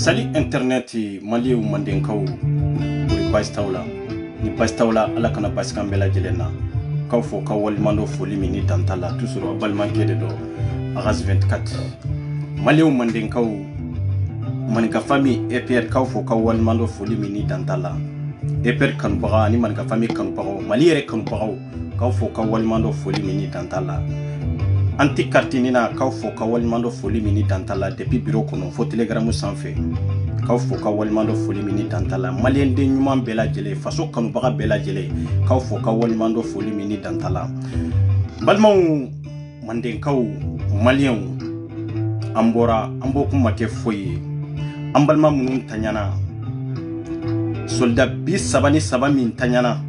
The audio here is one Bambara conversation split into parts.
Sali internet mali ou mandenkaw uri bastaula ni bastaula ala kana baskan bela jelena kaw fo kawal mando foli mini tantala toujours balman kede do agas 24 mali ou mandenkaw manika fami EPR kaw fo kawal mando foli mini tantala EPR kan baga ni manika fami kan baga mali yere kan baga kaw fo kawal mando foli mini tantala anti kartinina kaw fo kawal mando foli mini tantala depuis bureau kono fo telegram sanfé kaw fo kawal mando foli mini tantala malien de nyuma bela jele faso kanu baga bela jele kaw fo kawal mando foli mini tantala balmaw manden kaw malien ambora amboku make foyi ambalma munun tanyana soldat bi sabani sabami tanyana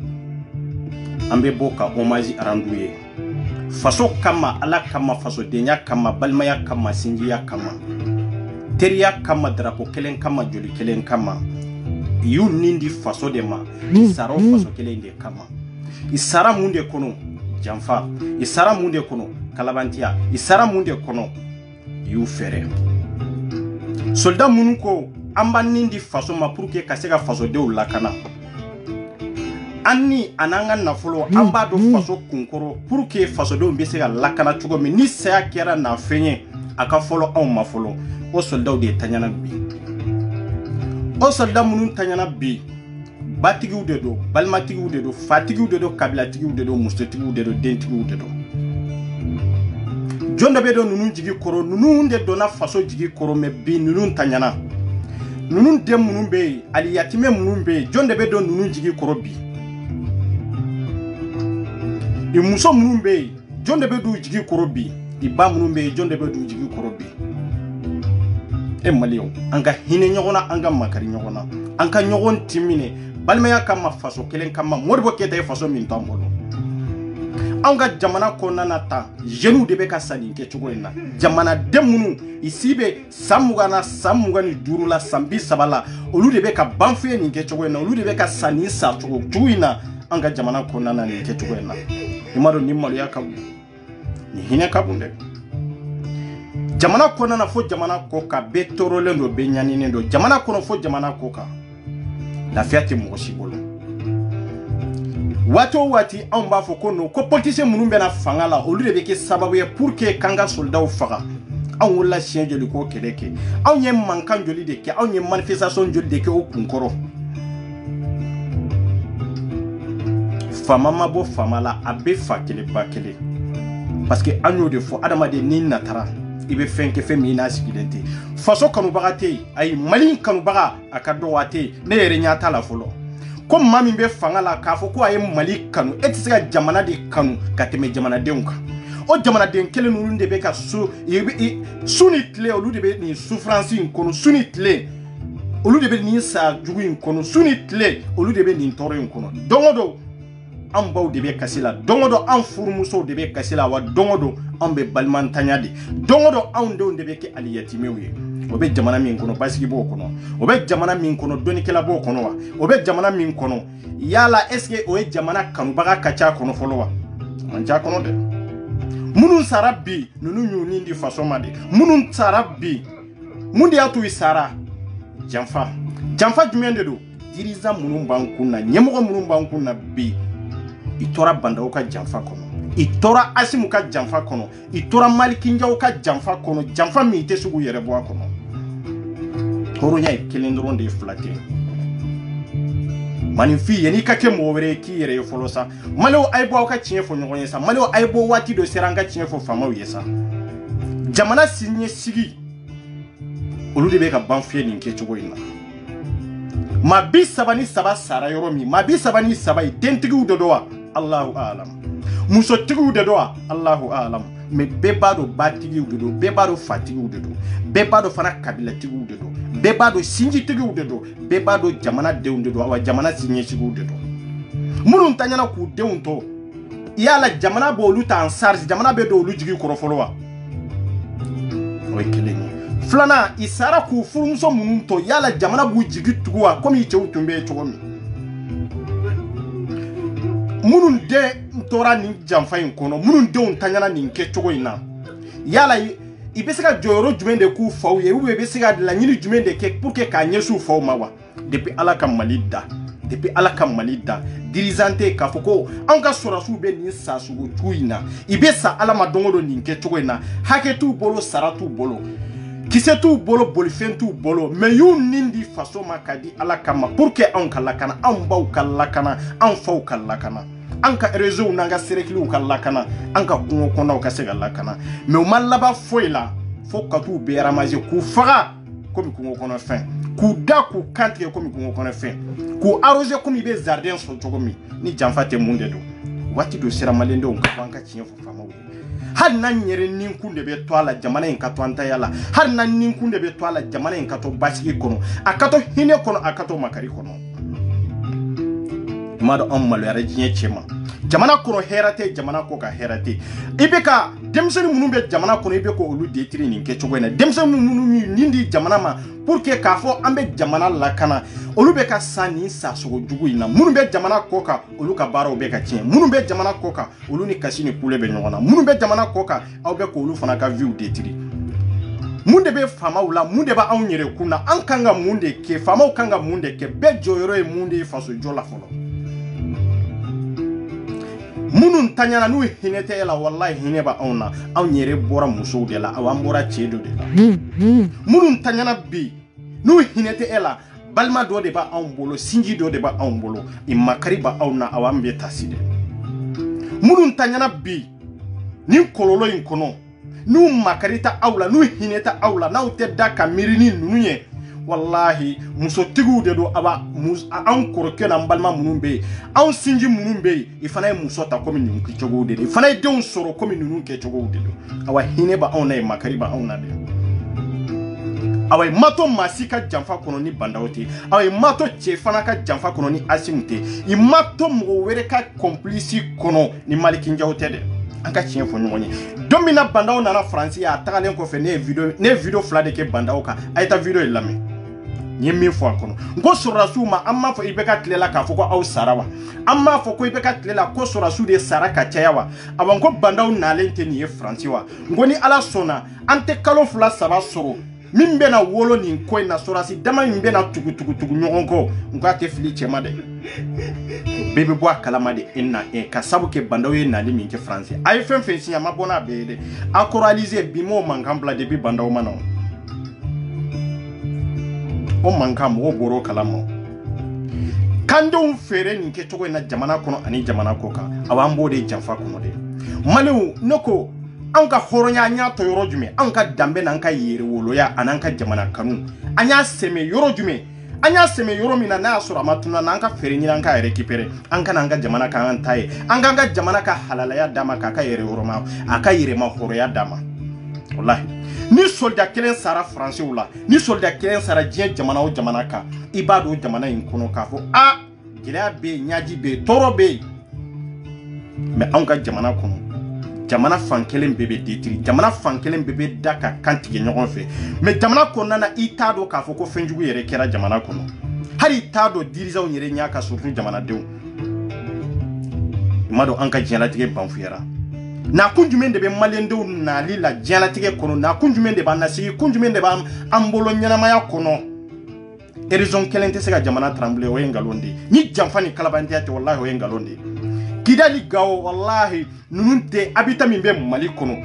ambe boka hommage aranduye faso kama ala kama faso denya kama balmaya kama sinjiya kama teriya kama drapo kelen kama joli kelen kama yu nindi faso de ma isaro faso kelen de kama isara munde kono janfa isara munde kono kalabantia isara munde kono yu fere soldat munuko amba nindi faso ma pour que kasega faso de ulakana Anni ananga nafolo amba do faso kunkoro pour que faso do mbese ga lakana chugo mi ni saya kera na fenye aka folo on mafolo o soldat de tanyana bi o soldat munun tanyana bi batigi ude do balmatigi ude do fatigi ude do kabilatigi ude do mustotigi ude do dentigi ude do jonda be do nunun jigi koro nunun de do na faso jigi koro me bi nunun tanyana nunun dem munun be aliyatime munun be jonda be do nunun jigi koro bi I muso munumbe jonde be du jigi korobi I ba munumbe jonde be du jigi korobi e maliyo anga hine nyogona anga makari nyogona anga nyogon timine balmeya kama faso kelen kama morbo kete faso min tambolo anga jamana kona nata jenu de be ka sani ke chugoina jamana demunu isibe samuga ni durula sambi sabala olu de be ka banfuye ni ke chugoina olu de be ka sani sa chugoina anga jamana kona na ni ke chugoina imaro ni malu ya kabu ni hine kabunde jamana kona na fo jamana koka betoro lendo benyani nendo jamana kono fo jamana koka la fiati mosibolo wati amba fo kono ko politicien munumbe na fangala olu de beke sababu ya pour que kanga soldat faga an wala chien joli ko keleke an ye mankan joli de ke an ye manifestation joli de ke o kunkoro fama mabo fama la abe fa kele ba kele parce que anyo de fo adama de ni natara ibe fenke fe mi na sikidente faso kanu bagate ay mali kanu baga akado wate ne yere nyata la folo ko mami be fanga la ka fo ko ay mali kanu etisiga jamana de kanu kateme jamana de unka o jamana de kele nuru de be ka sunitle olu de be ni souffrance kono sunitle olu de be ni sa jugu kono sunitle olu de be ni toro kono dongodo an baw de be kasi la dongo do an furumuso de be kasi la wa dongo do an be balmantanya de dongo do an de be ke aliyatimew ye o be jamana min kono basigi bo kono o be jamana min kono donikela bo kono wa o be jamana min kono yala eske o e jamana kanubaga kacha kono folo wa manja kono de munun sarabi nunu nyuni ndi faso made munun sarabi mundi atu isara jamfa jumende do diriza munun bankuna nyemogo munun bankuna bi itora bandaw ka jamfa kono itora asimu ka jamfa kono itora malikinjaw ka jamfa kono jamfa mi te sugu yere bo kono horonya kelendron de flate manifi yeni ka ke mowere ki yere folo sa malo aybo ka chiefo nyogo yesa malo aybo wati do seranga chiefo fama yesa jamana sinye sigi olu de be ka banfie ni nke chugo ina ma bi sabani saba sara yoromi ma bi sabani saba identigu de doa Allahu a'lam muso tigu de doa Allahu a'lam me bebado batigi de do bebado fatigu de do bebado fana kabila tigu de do bebado sinji tigu de do bebado jamana de do awa jamana sinye tigu de do munun tanyana ku de unto yala jamana bo luta ansar jamana be do lujigi korofolowa o keleni flana isara ku furumso mununto yala jamana bu jigi tuwa komi iche tumbe chogomi munun de ntora ni jamfa inkono munun de untanyana ni nke chogo ina yala ibesika joro jumende ku faw ye ube besika de la nyini jumende ke pour que ka nyesu faw mawa depuis alaka malida dirizante ka foko anga sorasu be ni sasu tuina ibesa ala madongo ni nke chogo ina haketu bolo saratu bolo kisetu bolo bolifentu bolo me yu nindi faso makadi ala kama pour que on kalakana on baw kalakana on faw kalakana anka rezo nanga serekili kalakana anka kungo kona ka sega lakana me o malaba foila fokatu be ramaje ku faga komi kungo kona fin ku da ku kantre komi kungo kona fin ku arroser komi be jardin so jogomi ni jamfate munde do wati do sera malende on ka banka chiefo fama har nan nyere ninkunde be toala jamana en kato anta yala har nan ninkunde be toala jamana en kato basiki kono akato hine kono akato makari kono mado on malo yara jinye chema jamana kono herate jamana ko ka herate ibeka demseni munumbe jamana kono ibeko olu detiri ninke chogwena demseni munumi nindi jamana ma pour que kafo ambe jamana lakana olu be ka sani sa sogo jugu ina munumbe jamana koka olu ka baro be ka chien munumbe jamana koka olu ni kasini kule be nyona munumbe jamana koka au be ko olu fana ka view detiri munde be fama ula munde ba awnyere kuna ankanga munde ke fama ukanga munde ke be joyoro e munde faso jola folo munun tanyana nu hinete la wallahi hineba awna awnyere bora muso de la awambora chedo de la munun tanyana bi nu hinete ela balma do de ba awmbolo sinji do de ba awmbolo imakari ba awna awambe taside munun tanyana bi ni kololo inkono nu makarita awla nu hineta awla na utedda kamirini nunuye wallahi muso tigu de do aba an koroke na mbalma munumbe an sinji munumbe ifana muso ta komi nyun ki chogo de ifana de on soro komi nyun ke chogo de awa hineba on na makari ba on na de awa mato masika jamfa kono ni bandawote awa mato chefana ka jamfa kono ni asimute I mato mo were ka complice kono ni malikinja hotede anka chien fo nyonye domina bandawo na France ya takalen ko fe ne video fla de ke bandawo ka ayta video ilame ni mi fo akono ngo sorasu ma amma fo ibeka tlela ka fo ko aw sarawa amma fo ko ibeka tlela ko sorasu de saraka chayawa abanko bandawo na lente ni France wa ngoni ala sona ante kalo fla saba soro mimbe na wolo ni ko na sorasi dama mimbe na tugu nyongo ngo ate fili chema de bebe boa kalama de enna ka sabu ke bandawo na limi ke France ay fen sinya mabona bede akoralize bimo mangambla de bi bandawo mano o mankam wo boro kalamo kando fere ni ke chogo na jamana kono ani jamana koka awambo de jamfa kono de malu noko anka horonya nya to yorojume anka dambe na anka yere wolo ya ananka jamana kanu anya seme yorojume anya seme yoromina na asura matuna na anka fere ni anka rekipere anka na anka jamana ka antaye anka jamana ka halala ya dama ka yere woroma aka yere ma horo ya dama wallahi ni soldat kelen sara français wala ni soldat kelen sara jien jamana o jamana ka ibado jamana in kono ka fo a gila be nyaji be toro be mais an ka jamana kono jamana fan kelen bebe détruit jamana fan kelen bebe daka kantige ɲɔgɔn fɛ mais jamana kɔnɔna na i t'a dɔn k'a fɔ ko fɛnjugu yɛrɛ kɛra jamana kɔnɔ hali i t'a dɔn dirigeants yɛrɛ ɲa ka surtout jamanadenw i ma dɔn an ka diɲɛlatigɛ banfuyara na kun jumɛn de bɛ maliyɛndenw nali la diɲɛlatigɛ kɔnɔ na kun jumɛn de b'an nasigi kun jumɛn de b'an bolo ɲɛnamaya kɔnɔ raison kelen tɛ se ka jamana trembler o ye ngalon de ni janfa ni kalabantiya tɛ wallahi o ye ngalon de Kidali Gao wallahi nunun tɛ habitat min bɛ Mali kɔnɔ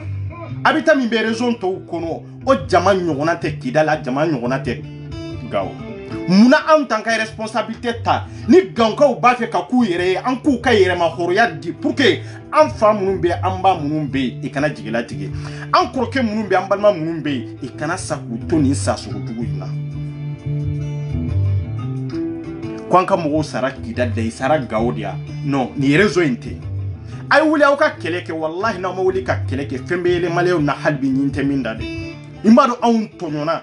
habitat min bɛ région tɔw kɔnɔ o jama ɲɔgɔnna tɛ Kidali jama ɲɔgɔnna tɛ Gao muna an tan ka responsabilité ta ni gankaw b'a fɛ ka k'u yɛrɛ ye an k'u ka yɛrɛma hɔrɔnya di pour que an fa minnu bɛ an ba minnu bɛ yen i kana jigilatigɛ an kɔrɔkɛ minnu bɛ an balima minnu bɛ yen i kana sa k'u to nin sasogojugu in na ko an ka mɔgɔw sara Kidali la i sara Gao de ya non ni réseau in tɛ a ye wuli aw ka kɛlɛ kɛ wallahi n'aw ma wuli ka kɛlɛ kɛ fɛn bɛ yɛlɛ maliyɛnw na hali bi ɲin tɛ min da dɛ i b'a dɔn anw tɔɲɔna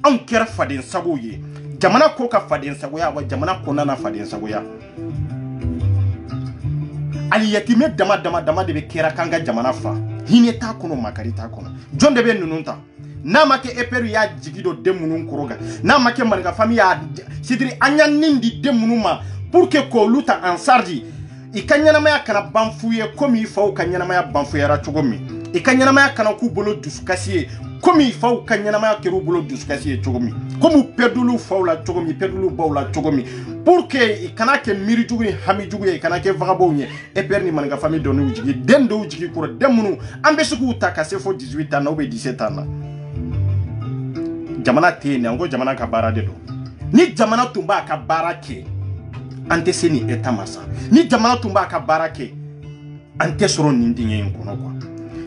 anw kɛra faden sagow ye jamana ko ka faden sagoya wa jamana kɔnɔna na faden sagoya ali yatimɛ dama de bɛ kɛra k'an ka jamana fa hinɛ t'a kɔnɔ makari t'a kɔnɔ jɔn de bɛ ninnu ta n'a ma kɛ EPR y'a jigi don den minnu kɔrɔ kan n'a ma kɛ Maninka famille y'a sidiri an y'a nin di den minnu ma pour que k'olu ta en charge i ka ɲɛnamaya kana ban f'u ye komi i faw ka ɲɛnamaya ban fuyara cogo min i ka ɲɛnamaya kana k'u bolo dusukasi ye komi i faw ka ɲɛnamaya kɛr'u bolo dusukasi ye cogo min komi u perdulu faw la cogo min perdulu baw la cogo min pour que i kana kɛ miiri jugu ni hami jugu ye i kana kɛ vagabonds ye EPR ni Maninka famille dɔ n'u jigi den dɔw jigi kɔrɔ den minnu an bɛ se k'u ta ka se fo 18 ans na ou bien 17 ans na jamana tɛ yen an ko jamana ka baara de don ni jamana tun b'a ka baara kɛ an tɛ se ni état ma sa ni jamana tun b'a ka baara kɛ an tɛ sɔrɔ nin dingɛ in kɔnɔ quoi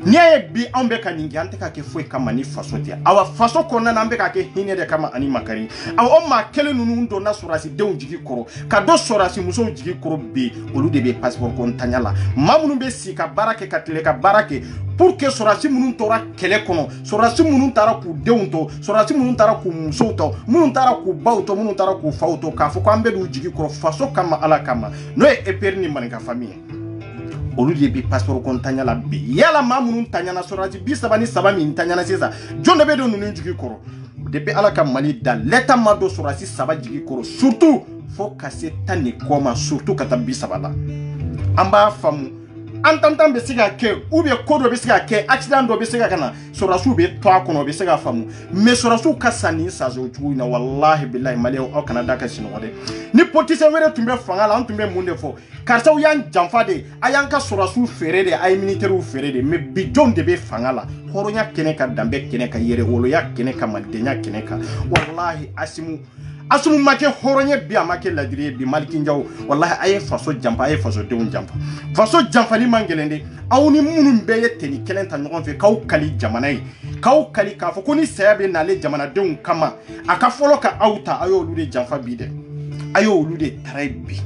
n'i y'a ye bi an bɛ ka nin kɛ an tɛ ka kɛ foyi kama ni faso tɛ awa faso kɔnɔna na an bɛ ka kɛ hinɛ de kama ani makari awa o maa kelen ninnu donna sɔrɔdasi denw jigi kɔrɔ ka dɔ sɔrɔdasi musow jigi kɔrɔ bi olu de bɛ passeport ko ntanya la maa minnu bɛ sigi ka baara kɛ ka tile ka baara kɛ pour que sɔrɔdasi minnu tora kɛlɛ kɔnɔ sɔrɔdasi minnu taara k'u denw to sɔrɔdasi minnu taara k'u musow to minnu taara k'u baw to minnu taara k'u faw to k'a fɔ ko an bɛ d'u jigi kɔrɔ faso kama ala kama n'o ye EPR ni Maninka famille olu de bi passeport ko ntanya la bi yala maa minnu tanyana sɔrɔdasi 37 min tanyana sisan jɔn de bɛ don ninnu jigi kɔrɔ depuis ala ka Mali da l'état ma don sɔrɔdasi 3 jigi kɔrɔ surtout fo ka se 10 ni kɔ ma surtout ka taa 30 la an b'a faamu entente bɛ se ka kɛ ou bien ko dɔ bɛ se ka kɛ accident dɔ bɛ se ka kana sɔrɔdasiw bɛ to a kɔnɔ o bɛ se ka faamu mais sɔrɔdasiw ka sa nin sasojugu in na wallahi billahi maliyɛnw aw kana da ka sinɔgɔ dɛ ni politicien wɛrɛ tun bɛ fanga la an tun bɛ mun de fɔ karisaw y'an janfa de a y'an ka sɔrɔdasiw feere de a ye militaires feere de mais bi jɔnw de bɛ fanga la hɔrɔnya kɛnɛ kan danbe kɛnɛ kan yɛrɛwoloya kɛnɛ kan malidenya kɛnɛ kan wallahi Asimu ma kɛ hɔrɔnya bi a ma kɛ ladiri ye bi Malikinjaw wallahi a ye faso janfa a ye fasodenw janfa faso janfali man gɛlɛn de aw ni minnu bɛɛ ye teni kelen ta ɲɔgɔn fɛ k'aw kali jamana ye k'aw kali k'a fɔ ko ni saya bɛ n'ale jamanadenw kama a ka fɔlɔ ka aw ta a y'olu de janfa bi dɛ a y'olu de tara bi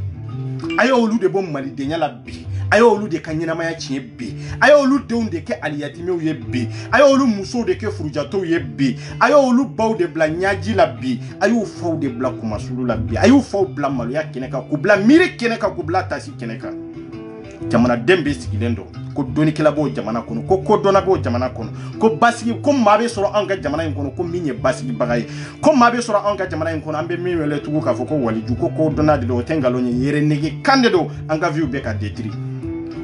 a y'olu de bɔ malidenya la bi a y'olu de ka ɲɛnamaya tiɲɛ bi a y'olu denw de kɛ aliyatimɛw ye bi a y'olu musow de kɛ furujatɔw ye bi a y'olu baw de bila ɲaji la bi a y'u faw de bila kumasulu la bi a y'u faw bila maloya kɛnɛ kan k'u bila miiri kɛnɛ kan k'u bila tasi kɛnɛ kan jamanaden bɛ sigilen don ko dɔnnikɛla b'o jamana kɔnɔ ko kodɔnna b'o jamana kɔnɔ ko basigi ko maa bɛ sɔrɔ anw ka jamana in kɔnɔ ko min ye basigibaga ye ko maa bɛ sɔrɔ anw ka jamana in kɔnɔ an bɛ min wele tugun k'a fɔ ko waliju ko kodɔnna de don o tɛ nkalon ye yɛrɛ nege kan de don an ka viw bɛ ka détruire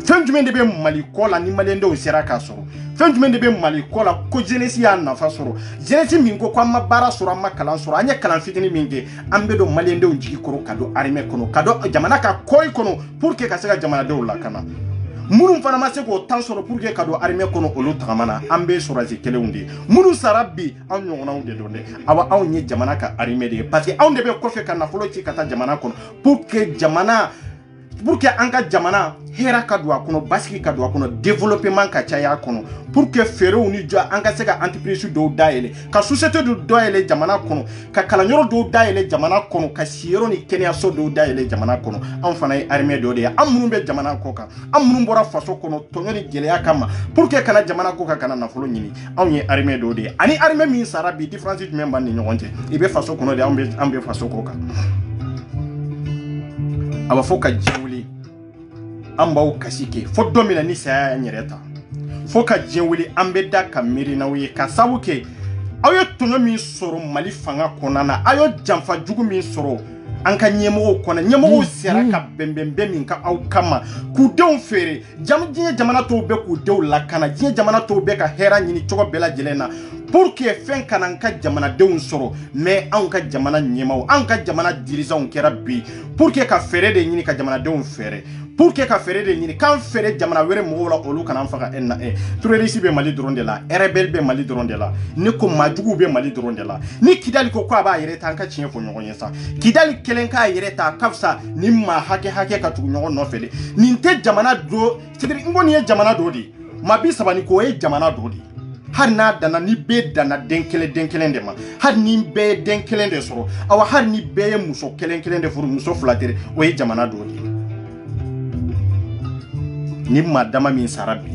fɛn jumɛn de bɛ Mali kɔ la ni maliyɛndenw sera k'a sɔrɔ fɛn jumɛn de bɛ Mali kɔ la ko jeunesse y'a nafa sɔrɔ jeunesse min ko an ma baara sɔrɔ an ma kalan sɔrɔ an ye kalan fitinin min kɛ an bɛ don maliyɛndenw jigi kɔrɔ ka don armée kɔnɔ ka don jamana ka kɔri kɔnɔ pour que ka se ka jamanadenw lakana minnu fana ma se k'o temps sɔrɔ pour que ka don armée kɔnɔ olu tagamana an bɛ sɔrɔdasi kelenw de ye minnu sara bi anw ɲɔgɔnnaw de don dɛ awa anw ye jamana ka armée de ye parce que anw de bɛ kɔfɛ ka nafolo ci ka taa jamana kɔnɔ pour que an ka jamana hɛrɛ ka don a kɔnɔ basigi ka don a kɔnɔ développement ka caya a kɔnɔ pour que feerew ni jɔ an ka se ka entreprise dɔw dayɛlɛ ka société dɔw dayɛlɛ jamana kɔnɔ ka kalanyɔrɔ dɔw dayɛlɛ jamana kɔnɔ ka siyɔrɔ ni kɛnɛyaso dɔw dayɛlɛ jamana kɔnɔ anw fana ye armée dɔ de ye an minnu bɛ jamana kɔ kan an minnu bɔra faso kɔnɔ tɔɲɔ ni gɛlɛya kama pour que kana jamana kɔ kan kana nafolo ɲini anw ye armée dɔ de ye ani armée min sara bi différence jumɛn b'an ni ɲɔgɔn cɛ i bɛ faso kɔnɔ de an bɛ faso kɔ kan a b'a fɔ ka diɲɛ wuli an b'aw kasi kɛ fo don min na ni saya y'an yɛrɛ ta fo ka diɲɛ wuli an bɛ da ka miiri n'aw ye ka sabu kɛ aw ye tɔɲɔ min sɔrɔ Mali fanga kɔnɔna na a y'o janfa jugu min sɔrɔ an ka ɲɛmɔgɔw kɔnɔ ɲɛmɔgɔw sera ka bɛnbɛnbɛn min ka aw kama k'u denw feere diɲɛ jamana tɔw bɛ k'u denw lakana diɲɛ jamana tɔw bɛ ka hɛrɛ ɲini cogo bɛɛ lajɛlen na pour que fɛn kana an ka jamanadenw sɔrɔ mais anw ka jamana ɲɛmaaw anw ka jamana dirigeants kɛra bi pour que ka fɛɛrɛ de ɲini ka jamanadenw fɛɛrɛ pour que ka fɛɛrɛ de ɲini k'an fɛɛrɛ jamana wɛrɛ mɔgɔw la olu kana an faga terroriste bɛ Mali dɔrɔn de la rebelle bɛ Mali dɔrɔn de la ne ko maajuguw bɛ Mali dɔrɔn de la ni Kidali ko a b'a yɛrɛ ta an ka tiɲɛ fɔ ɲɔgɔn ye sa Kidali kelen k'a yɛrɛ ta ka fisa ni maa hakɛ ka tugu ɲɔgɔn nɔfɛ de nin tɛ jamana do c'est-à-dire n ko nin ye jamana do de maa bi sabali ko ye jamana do de hali n'a danna ni bɛɛ danna den kelen de ma hali ni bɛɛ ye den kelen de sɔrɔ awa hali ni bɛɛ ye muso kelen de furu muso fila tɛ o ye jamana do de ni maa dama min sara bi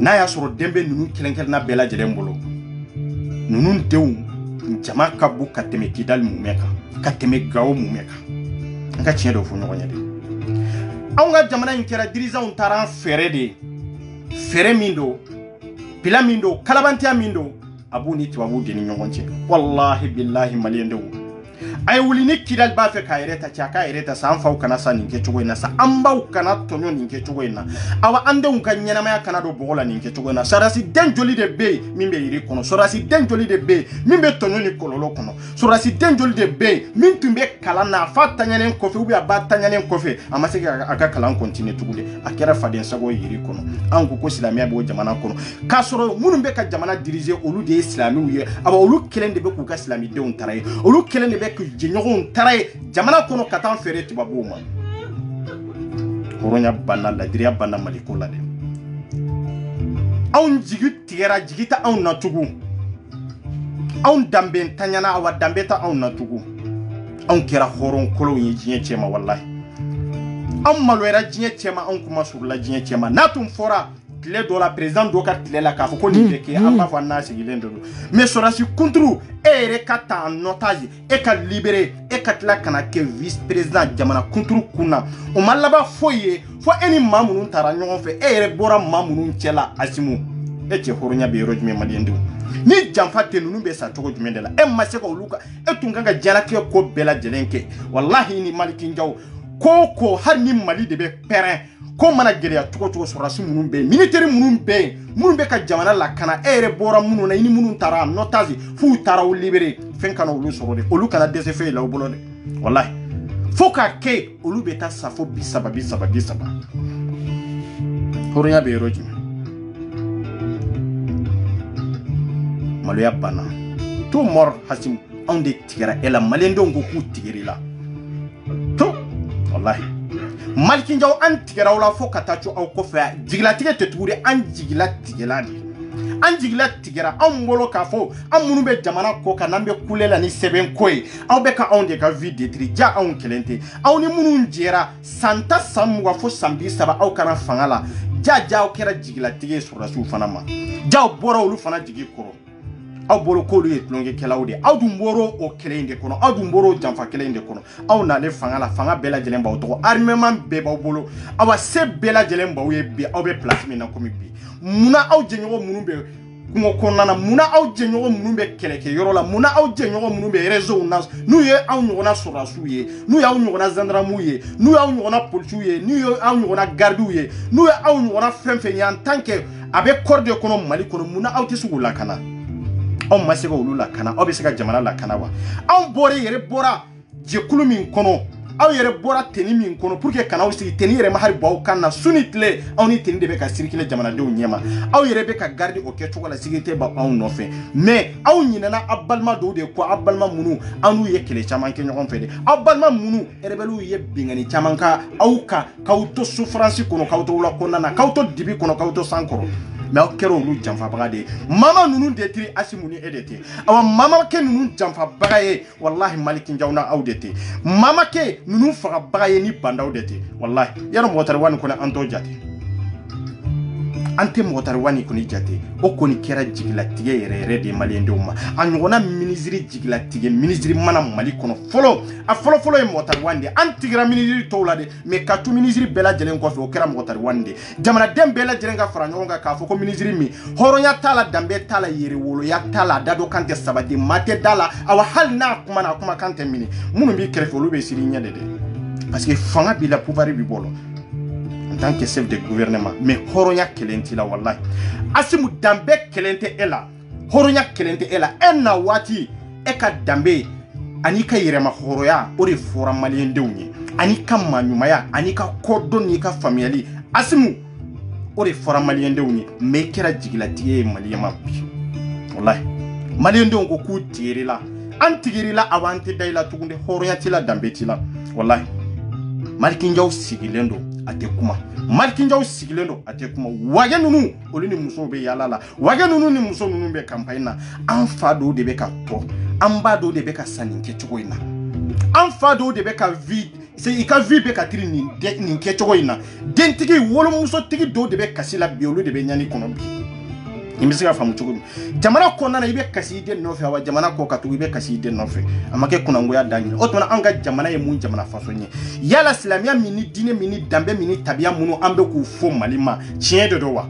n'a y'a sɔrɔ den bɛ ninnu kelen-kelenna bɛɛ lajɛlen bolo ninnu denw jama ka bon ka tɛmɛ Kidali mumɛ kan ka tɛmɛ Gao mumɛ kan an ka tiɲɛ dɔ fɔ ɲɔgɔn ye de anw ka jamana in kɛra dirigeants taara an fɛɛrɛ de fɛɛrɛ min don pila min don kalabantiya min don a b'u ni tubabuw de ni ɲɔgɔn cɛ wallahi billahi maliyɛndenw a ye wuli ni Kidali b'a fɛ k'a yɛrɛ ta cɛ a k'a yɛrɛ ta sa an faw kana sa nin kɛcogo in na sa an baw kana tɔɲɔ nin kɛcogo in na awa an denw ka ɲɛnamaya kana don bɔgɔ la nin kɛcogo in na sɔrɔdasi den joli de bɛ yen min bɛ yiri kɔnɔ sɔrɔdasi den joli de bɛ yen min bɛ tɔɲɔ ni kɔlɔlɔ kɔnɔ sɔrɔdasi den joli de bɛ yen min tun bɛ kalan na a fa taɲalen kɔfɛ ou bien a ba taɲalen kɔfɛ a ma se k'a ka kalan continuer tuguni a kɛra faden sago ye yiri kɔnɔ an ko silamɛya b'o jamana kɔnɔ k'a sɔrɔ minnu bɛ ka jamana diriger olu de ye silamɛw ye awa olu kelen de bɛ k'u ka silamɛdenw tara ye olu kelen de bɛ jɛɲɔgɔnw tara ye jamana kɔnɔ ka taa feere tubabuw ma hɔrɔnya banna ladiriya banna Maliko la dɛ anw jigi tigɛra jigi ta anw na tugun anw danbe tanyana awa danbe ta anw na tugun anw kɛra hɔrɔn kolonw ye diɲɛ cɛma wallahi anw maloyara diɲɛ cɛma anw kuma surula diɲɛ cɛma n'a tun fɔra tile dɔ la président dɔ ka tile la k'a fɔ ko nin bɛ kɛ an b'a fɔ n'a sigilen de don mais sɔrɔdasi kunturu e yɛrɛ ka ta en otage e ka libérer e ka tila kana kɛ vice président jamana kunturu kunna o ma laban foyi ye fo e ni maa minnu taara ɲɔgɔn fɛ e yɛrɛ bɔra maa minnu cɛ la Asimu e cɛ hɔrɔnya bɛ yɔrɔ jumɛn maliyɛndenw ni janfa tɛ ninnu bɛ sa cogo jumɛn de la e ma se ka olu ka e tun kan ka diɲɛlatigɛ ko bɛɛ lajɛlen kɛ wallahi ni Malikinjaw ko hali ni Mali de bɛ pɛrɛn ko mana gɛlɛya cogo sɔrɔdasi minnu bɛ yen militaire minnu bɛ yen minnu bɛ ka jamana lakana e yɛrɛ bɔra minnu na i ni minnu taara en otage f'u taara u libérer fɛn kana olu sɔrɔ de olu kana dɛsɛ fɛn la u bolo dɛ wallahi fo k'a kɛ olu bɛ taa sa fo 30 hɔrɔnya bɛ yɔrɔ jumɛn maloya banna tout mort Hasimu anw de tigɛra e la maliyɛndenw ko k'u tigɛr'i la to wallahi Malikinjaw an tigɛra aw la fo ka taa co aw kɔfɛ jigilatigɛ tɛ tugu de an jigila tigɛla de an jigila tigɛra anw bolo k'a fɔ an minnu bɛ jamana kɔ kan n'an bɛ kule la ni sɛbɛn ko ye aw bɛ ka anw de ka vie détruire ja anw kelen tɛ aw ni minnu jɛra san 10 san 20 fo san 30 aw kana fanga la ja aw kɛra jigilatigɛ sɔrɔdasiw fana ma ja aw bɔra olu fana jigi kɔrɔ aw bolo k'olu ye tulonkɛkɛlaw de aw dun bɔra o kelen in de kɔnɔ aw dun bɔra o janfa kelen in de kɔnɔ aw nalen fanga la fanga bɛɛ lajɛlen b'aw tɔgɔ armement bɛɛ b'aw bolo awa se bɛɛ lajɛlen b'aw ye bi aw bɛ place min na komi bi munna aw jɛɲɔgɔn minnu bɛ kungo kɔnɔna na munna aw jɛɲɔgɔn minnu bɛ kɛlɛkɛyɔrɔ la munna aw jɛɲɔgɔn minnu bɛ réseau na n'u ye aw ɲɔgɔnna sɔrɔdasiw ye n'u y'aw ɲɔgɔnna gendarmew ye n'u y'aw ɲɔgɔnna policiw ye n'u ye aw ɲɔgɔnna gardiw ye n'u ye aw ɲɔgɔnna fɛn fɛn ye en tant que a bɛ corps de kɔnɔ Mali kɔnɔ munna aw tɛ se k'u lakana aw ma se ka olu lakana aw bɛ se ka jamana lakana wa aw bɔra yɛrɛ bɔra jɛkulu min kɔnɔ aw yɛrɛ bɔra teni min kɔnɔ pour que kana aw sigi teni yɛrɛ ma hali bɔ aw kan na su ni tile aw ni teni de bɛ ka circuler jamanadenw ɲɛma aw yɛrɛ bɛ ka garder o kɛcogo la sécurité b'aw nɔfɛ mais aw ɲinɛna aw balima dɔw de kɔ aw balima minnu an n'u ye kɛlɛ caman kɛ ɲɔgɔn fɛ de aw balima minnu rebelles ye bingani caman ka aw kan k'aw to souffrance kɔnɔ k'aw to wula kɔnɔna na k'aw to dibi kɔnɔ k'aw to san kɔrɔ mais aw kɛra olu janfabaga de ye mama ninnu de tɛ Asimu ni e de tɛ awa mama kɛ ninnu janfabaga ye wallahi Malikinjaw na aw de tɛ mama kɛ ninnu fagabaga ye ni bandaw de tɛ wallahi yarɔ mɔgɔ tari wani kɔnɔ an t'o jate ante motari wani kuni jate o koni kera jigila tige yere de malien doma anyona ministry jigila tige ministry mana mali kono folo a folo e motari wande antigra ministry tolade me katu ministry bela jelen ko o kera motari wande jamana dem bela jelen ga fara nyonga ka fo ko ministry mi horonya tala dambe tala yere wolo ya tala dado kante sabati mate dala awa hal na kuma kante mini munu bi krefo lu be siri nyade de parce que fanga bi la pouvoir bi bolo en tant que chef de gouvernement mais horonya kelenti la wallahi asimu dambe kelente ela horonya kelente ela enna wati e ka dambe ani ka yirema horoya o de fora malien dewnye ani ka manyumaya ani ka kodo ni ka familiali asimu o de fora malien dewnye me kera jigila tiye malien mabi wallahi malien dewn ko ku tire la antigiri la awanti dayla tugunde horonya tila dambe tila wallahi Malkinjaw sigilendo atekuma Malkinjaw sigilendo atekuma wage nunu olu ni muso be yalala wage nunu ni muso nunu be campagne na anfado de be ka to ambado de be ka saninke chogoina anfado de be ka vie c'est ika vie be ka tri ni nke chogoina dentigi wolo muso tigi do de be kasila biolu de be nyani konombi imisiga famu chogoina jamana konna na ibe kaside nofe awa jamana ko ka tuibe kaside nofe amake kuna ngoya danyi otona anga jamana ye mun jamana fasonye yala islamia mini dine mini dambe mini tabia munu ambe ku fo malima chien de dowa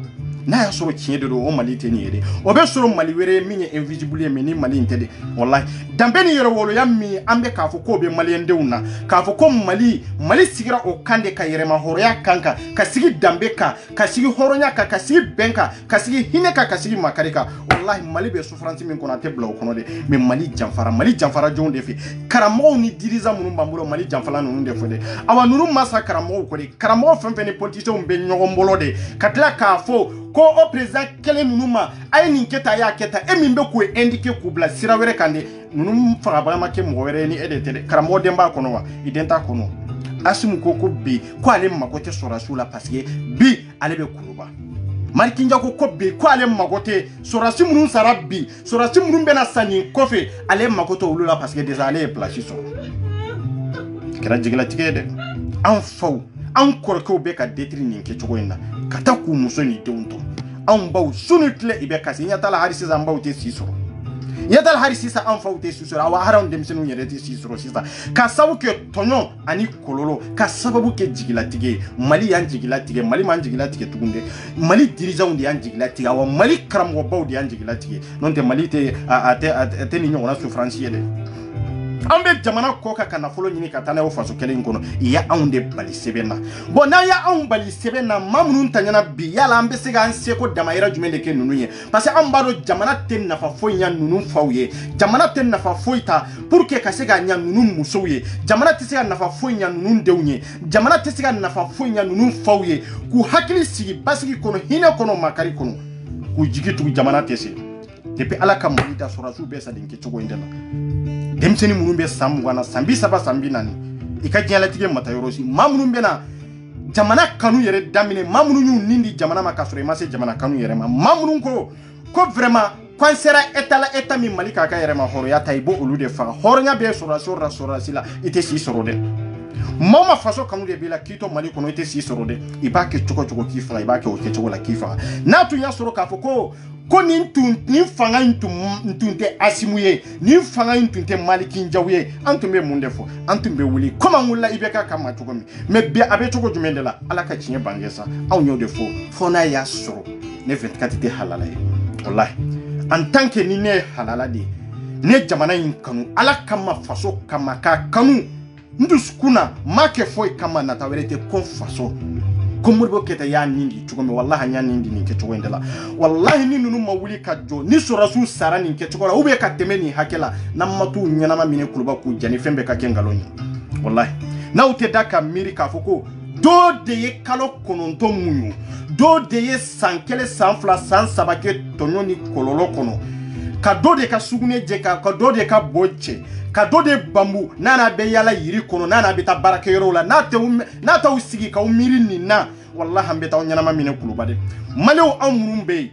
na ya soro chien de do o mali teni yede obe soro mali were minye invisible mini mali intede wallahi dambe ni yero wolo ya mi ambe ka fo ko be mali ndeuna ka fo ko mali sigira o kande ka yere ma horoya kanka ka sigi dambe ka sigi horonya ka sigi benka ka sigi hineka ka sigi makarika wallahi mali be souffrance min kona tebla o kono de me mali jamfara jonde fi karamo ni diriza munu bambulo mali jamfala nunu de fode awa nunu masa karamo ko de karamo femfe ni politicien be nyogombolo de katla ka fo ko o président kele nunuma ay ni keta ya keta e min be ko indiquer ko bla sirawere kande nunum fara ba make mo were ni edete karamo demba kono wa identa kono asimu koko bi ko ale makote sora sula parce que bi ale be kuruba Malkinja ko be ko ale makote sora simunun sarabi sora simunun bena sani kofe ale makoto ulula parce que déjà ale place so kera jigla tigede en faux en korko be ka detri ni ke chogoina kata ku musoni deunto an baw sunutle ibe kasi nyatala harisi za mbaw te sisoro yadal harisi sa an faw te sisoro awa haram demsenu yere te sisoro sisa ka sabu ke tonyo ani kololo ka sababu ke jigilatige mali yan jigilatige mali man jigilatige tugunde mali dirigeant de yan jigilatige awa mali karamgo baw de yan jigilatige nonte mali te ate ni nyona souffrance yele ambe jamana koka kana folo nyini katana o faso kele ngono ya aunde bali sebena bona ya aun bali sebena mamnun tanyana bi yala ambe sega anseko damaira jumende ke nununye parce que ambaro jamana ten nafa foya nunun fawye jamana ten nafa foita pour que kasega nya nunun musoye jamana tisega nafa foya nunun deunye jamana tisega nafa foya nunun fawye ku hakili sigi basigi kono hina kono makari kono ku jigitu jamana tese depuis ala kamita sorasu besa dinke chogo indela demseni munumbe samwana sambi saba sambi nani ikajala tige matayorosi mamunumbe na jamana kanu yere damine mamunu nindi jamana makasore mase jamana kanu yere mamunun ko vraiment kwansera eta mi malika ka yere ma horo ya taibo ulude fa horonya be sorasila ite si sorode mama faso kanu de bila kito mali kono ite si sorode ibake choko kifa ibake o choko la kifa na tunya soro ka foko ko ni fanga ntunte asimuye ni fanga ntunte Malkinjaw antumbe mundefo antumbe wuli koma ngulla ibeka kama tugomi me bia abe tugo jumendela ala ka cinye bangesa aw nyo defo fona ya soro ne 24 te halala wallahi en tant que ni ne halala de ne jamana yin kanu ala kama faso kama ka kanu nduskuna make foi kama natawerete kon faso komurbo keta ya nindi chugome wallahi nya nindi ni ke chugwendela wallahi ni nunu mawuli kajo ni sorasu sara ni ke chugola ube ka temeni hakela namatu nyana ma mine kuluba ku jani fembe ka kengalonyi wallahi na uteda ka mirika foko do de ye kalo kononto munyu do de ye sankele sanfla san sabake tonyo ni kololo kono ka do de ka sugune je ka do de ka boche ka do de bambu nana be yala yiri kono nana be ta baraka yoro la na ta usigi ka umiri ni na wallahi ambe ta nyana ma mine kulubade malew amrumbe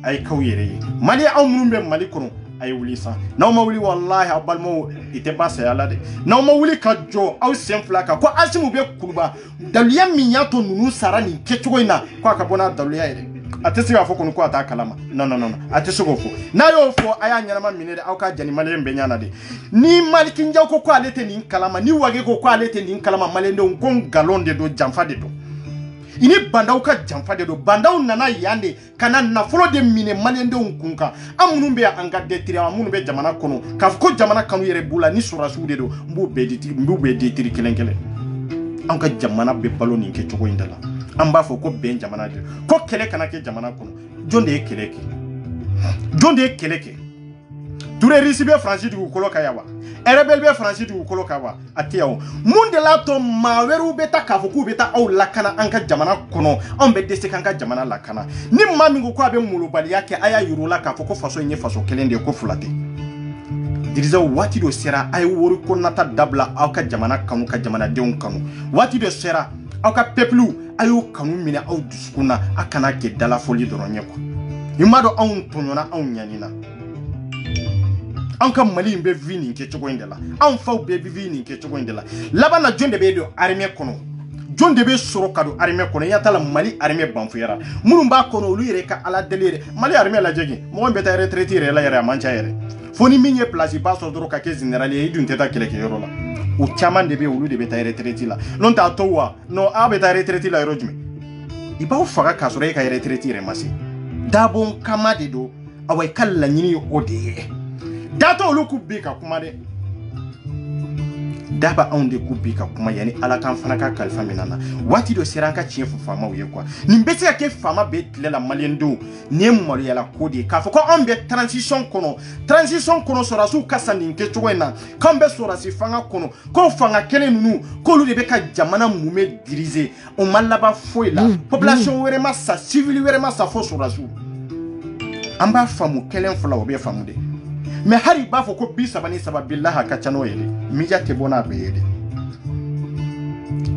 ay kawyere mali amrumbe mali kono ay wulisa na ma wuli wallahi abalmo ite basa yala de na ma wuli ka jo aw senfla ka ko asimu be kuluba daluya minyato nunu sara ni kechugo ina ko ka bona daluya ire atesi ga fo kono ko ata kalama non atesi go fo na yo fo aya nyama minere aw ka jani malen be nyana de ni malikin jaw ko alete ni kalama ni wage ko alete ni kalama malende on kon galonde do jamfa de do ini bandaw ka jamfa de do bandaw nana yande kana na folo de mine malende on kunka amunu be anga detiri amunu be jamana kono ka ko jamana kanu yere bula ni surasu de do mbu be detiri kelenkele an ka jamana be balo ni ke chogo indala an b'a fɔ ko bɛn jamana de ko kɛlɛ kana kɛ jamana kɔnɔ jɔn de ye kɛlɛ kɛ terroriste bɛ Faransi dugukolo kan yan wa rebelle bɛ Faransi dugukolo kan wa a tɛ yan o mun de la to maa wɛrɛw bɛ taa k'a fɔ k'u bɛ taa aw lakana an ka jamana kɔnɔ anw bɛ dɛsɛ k'an ka jamana lakana ni maa min ko k'a bɛ molobaliya kɛ a y'a yir'u la k'a fɔ ko faso in ye faso kelen de ye ko fila tɛ dirizaw waati dɔ sera a ye wari ko nata dabila aw ka jamana kanu ka jamanadenw kanu waati dɔ sera aw ka peuple ayo kanu minɛ aw dusukun na a kana kɛ dalafɔli dɔrɔn ye quoi i m'a dɔn anw tɔɲɔna anw ɲanina anw ka Mali in bɛ vi nin kɛ cogo in de la anw faw bɛ vi nin kɛ cogo in de la laban na jɔn de bɛ don armée kɔnɔ jɔn de bɛ sɔrɔ ka don armée kɔnɔ i ɲɛ t'a la Mali armée banfuyara minnu b'a kɔnɔ olu yɛrɛ ka ala deli yɛrɛ Mali armée lajɛ kɛ mɔgɔ min bɛ taa retraite yɛrɛ la yɛrɛ a man ca yɛrɛ fo ni min ye place ba sɔrɔ dɔrɔn ka kɛ général ye i dun tɛ taa kɛlɛkɛyɔrɔ la o caman de bɛ olu de bɛ taa retraite la n'o t'a to wa non a bɛ taa retraite la yɔrɔ jumɛn i b'aw faga k'a sɔrɔ e ka retraite yɛrɛ ma se dabɔ kama de don awa i ka laɲini ye o de ye datɔ olu k'u bi ka kuma dɛ daba anw de k'u bi ka kuma yani ala kan fana ka kalifa min na waati dɔ sera an ka tiɲɛ fɔ faamaw ye quoi nin bɛ se ka kɛ faama bɛ tile la maliyɛndenw nin ye maloyala ko de ye k'a fɔ ko anw bɛ transition kɔnɔ sɔrɔdasiw ka san nin kɛcogo in na k'anw bɛ sɔrɔdasi fanga kɔnɔ k'o fanga kelen ninnu k'olu de bɛ ka jamana mun bɛ diriger o ma laban foyi la population wɛrɛ ma sa civil wɛrɛ ma sa fo sɔrɔdasiw an b'a faamu kelen fila o bɛ faamu de mais hari b'a fɔ ko bi saba ni saba billahi a ka ca n'o ye dɛ media tɛ bɔ n'a bɛɛ ye dɛ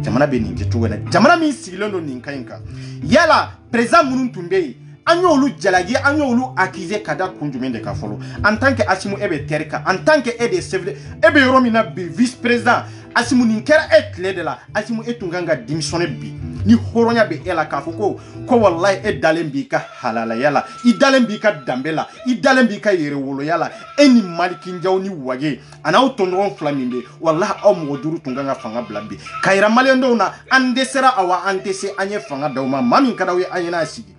jamana bɛ nin kɛ cogo in na jamana min sigilen don nin ka ɲi kan yala président minnu tun bɛ yen an y'olu jalaki an y'olu accuser ka da kun jumɛn de ka fɔlɔ en tant que Asimu e bɛ terre kan en tant que e de chef e bɛ yɔrɔ min na bi vice président Asimu nin kɛra e tile de la Asimu e tun kan ka démissionner bi ni hɔrɔnya bɛ e la k'a fɔ ko wallahi e dalen b'i ka halalaya la i dalen b'i ka danbe la i dalen b'i ka yɛrɛwoloya la e ni Malikinjaw ni Wage a n'aw tɔɲɔgɔn fila min bɛ wallahi aw mɔgɔ duuru tun kan ka fanga bila bi k'a yira maliyɛndenw na an dɛsɛra awa an tɛ se an ye fanga d'aw ma maa min ka d'aw ye an ye n'a sigi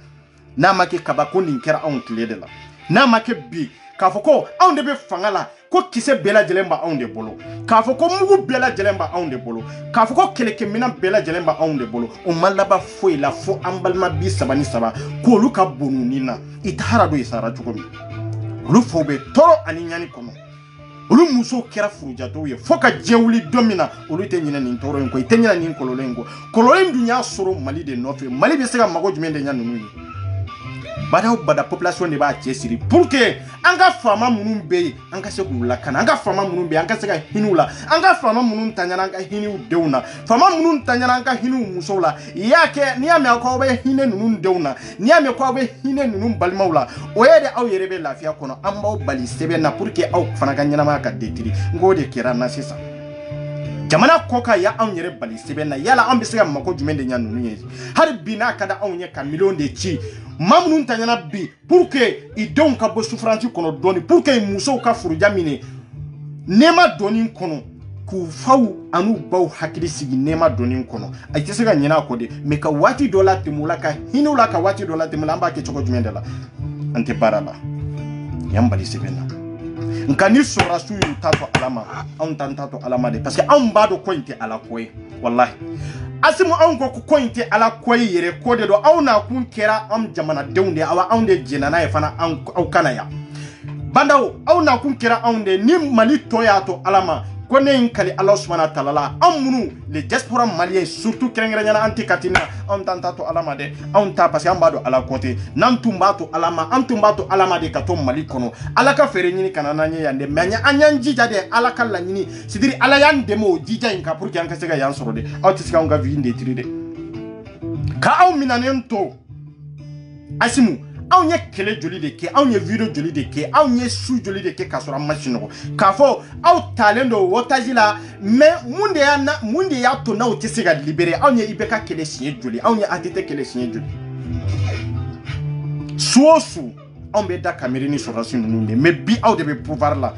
n'a ma kɛ kabako nin kɛra anw tile de la n'a ma kɛ bi k'a fɔ ko anw de bɛ fanga la ko kisɛ bɛɛ lajɛlen b'a anw de bolo k'a fɔ ko mugu bɛɛ lajɛlen b'a anw de bolo k'a fɔ ko kɛlɛkɛminɛn bɛɛ lajɛlen b'a anw de bolo o ma laban foyi la fo an balima bi saba ni saba k'olu ka bonu nin na i tahara don i sara cogo min olu faw bɛ tɔɔrɔ ani ɲani kɔnɔ olu musow kɛra furujatɔw ye fo ka diɲɛ wuli don min na olu tɛ ɲinɛ nin tɔɔrɔ in kɔ i tɛ ɲinɛ nin kɔlɔlɔ in kɔ kɔlɔlɔ in dun y'a sɔrɔ Mali de nɔfɛ Mali bɛ se ka mago jumɛn de ɲa ninnu ye bada o bada population de b'a cɛ siri pour que an ka faama minnu bɛ yen an ka se k'u lakana an ka faama minnu bɛ yen an ka se ka hinɛ u la an ka faama minnu taɲana an ka hinɛ u denw na faama minnu taɲana an ka hinɛ u musow la i y'a kɛ n'i y'a mɛn k'aw bɛ hinɛ ninnu denw na n'i y'a mɛn k'aw bɛ hinɛ ninnu balimaw la o ye de aw yɛrɛ bɛ lafiya kɔnɔ an b'aw bali sɛbɛn na pour que aw fana ka ɲɛnamaya ka detiri n k'o de kɛra n na sisan jamana kɔ ka ya anw yɛrɛ bali sɛbɛn na yala an bɛ se ka mako jumɛn de ɲa ninnu ye hali bi n'a ka da anw ye ka miliyɔn de ci maa minnu taɲana bi pour que i denw ka bɔ souffrance kɔnɔ dɔɔni pour que musow ka furuja minɛ nɛɛma dɔɔni kɔnɔ k'u faw an'u baw hakili sigi nɛɛma dɔɔni kɔnɔ a tɛ se ka ɲinɛ a kɔ de mais ka waati dɔ la tɛmɛ o la ka hinɛ u la ka waati dɔ la tɛmɛ la an b'a kɛ cogo jumɛn de la an tɛ baara la y'an bali sɛbɛn na nka ni sɔrɔdasiw y'u ta to Ala ma anw t'an ta to Ala ma de parce que anw b'a dɔn ko in tɛ Ala ko ye wallahi Asimu anw ko in tɛ Ala ko ye yɛrɛ ko de don aw n'a kun kɛra anw jamanadenw de awa anw de jɛnna n'a ye fana aw kana yan bandaw aw n'a kun kɛra anw de ni Mali tɔ y'a to Ala ma ko ne in kali Ala subhanahu wa ta'ala la anw minnu les diaspora maliens surtout kɛrɛnkɛrɛnyana an tɛ katina anw t'an ta to Ala ma dɛ anw ta parce que an b'a dɔn Ala ko tɛ n'an tun b'a to Ala ma an tun b'a to Ala ma de ka to Mali kɔnɔ Ala ka fɛɛrɛ ɲini kana n'an ye yan dɛ mais an y'an jija de Ala ka laɲini c'est-à-dire Ala y'an dɛmɛ o jija in kan pour que an ka se ka yan sɔrɔ de aw tɛ se k'anw ka vie détruire de k'aw minanen to Asimu anw ye kɛlɛ joli de kɛ anw ye video joli de kɛ anw ye su joli de kɛ k'a sɔrɔ an ma sunɔgɔ k'a fɔ aw talen don otage la mais mun de y'a to n'aw tɛ se ka libérer anw ye IBK kɛlɛ siɲɛ joli anw ye ATT kɛlɛ siɲɛ joli Su on be da Cameroun sɔrɔdasi ninnu de mais bi aw de bɛ pouvoir la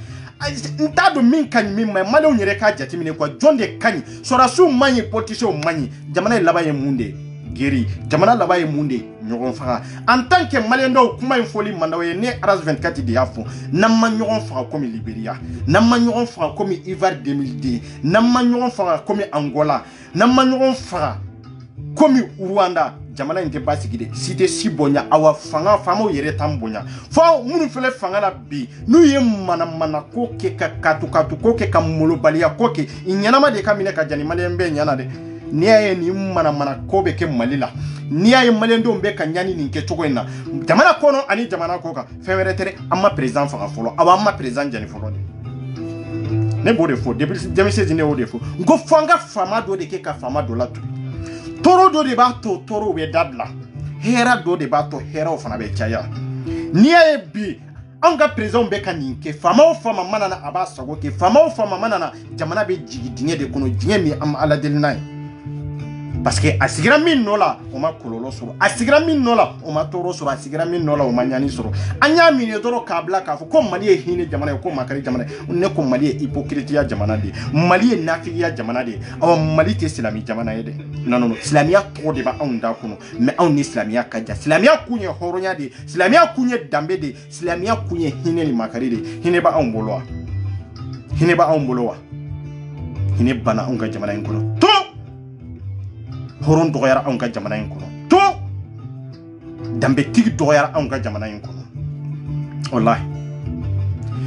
n t'a dɔn min ka ɲi min ma ɲi maliyɛnw yɛrɛ k'a jateminɛ quoi jɔn de ka ɲi sɔrɔdasiw man ɲi politiciens man ɲi jamana in laban ye mun de guéri jamana laban ye mun de ɲɔgɔn faga en tant que maliyɛn dɔw kuma in fɔli man d'aw ye ne Aras 24 de y'a fɔ n'an ma ɲɔgɔn faga comme Libéria n'an ma ɲɔgɔn faga comme Ivoire 2002 n'an ma ɲɔgɔn faga comme Angola n'an ma ɲɔgɔn faga comme Rwanda jamana in tɛ basigi de si tɛ si bonya awa fanga famaw yɛrɛ t'an bonya fo minnu filɛ fanga la bi n'u ye mana ko kɛ ka katu ko kɛ ka molobaliya ko kɛ i ɲɛnama de ka minɛ ka jani maliyɛn bɛɛ ɲɛna de n'i y'a ye nin mana ko bɛ kɛ Mali la n'i y'a ye maliyɛndenw bɛ ka ɲani nin kɛ cogo in na jamana kɔnɔ ani jamana kɔ kan fɛn wɛrɛ tɛ an ma président faga fɔlɔ aw an ma président jani fɔlɔ de ne b'o de fɔ depuis 2016 ne y'o de fɔ n ko fo an ka faama dɔ de kɛ ka faama dɔ la turu toro dɔ de b'a to torow bɛ dabila hɛrɛ dɔ de b'a to hɛrɛw fana bɛ caya n'i y'a ye bi an ka président bɛ ka nin kɛ faama o faama mana na a b'a sago kɛ faama o faama mana na jamana bɛ jigin dingɛ de kɔnɔ dingɛ min an ma ala deli n'a ye parce que a sigira min nɔ la o ma kɔlɔlɔ sɔrɔ a sigira min nɔ la o ma tɔɔrɔ sɔrɔ a sigira min nɔ la o ma ɲani sɔrɔ an y'a minɛ dɔrɔn k'a bila k'a fɔ ko Mali ye hinɛ jamana ye ko makari jamana ye ne ko Mali ye hypocriteya jamana de ye Mali ye nafigiya jamana de ye awa Mali tɛ silamɛ jamana ye dɛ non silamɛya tɔgɔ de b'anw da kɔnɔ mais anw ni silamɛya ka jan silamɛya kun ye hɔrɔnya de ye silamɛya kun ye danbe de ye silamɛya kun ye hinɛ ni makari de ye hinɛ b'anw bolo wa hinɛ b'anw bolo wa hinɛ banna anw ka jamana in kɔnɔ to hɔrɔn dɔgɔyara anw ka jamana in kɔnɔ to danbetigi dɔgɔyara anw ka jamana in kɔnɔ wallahi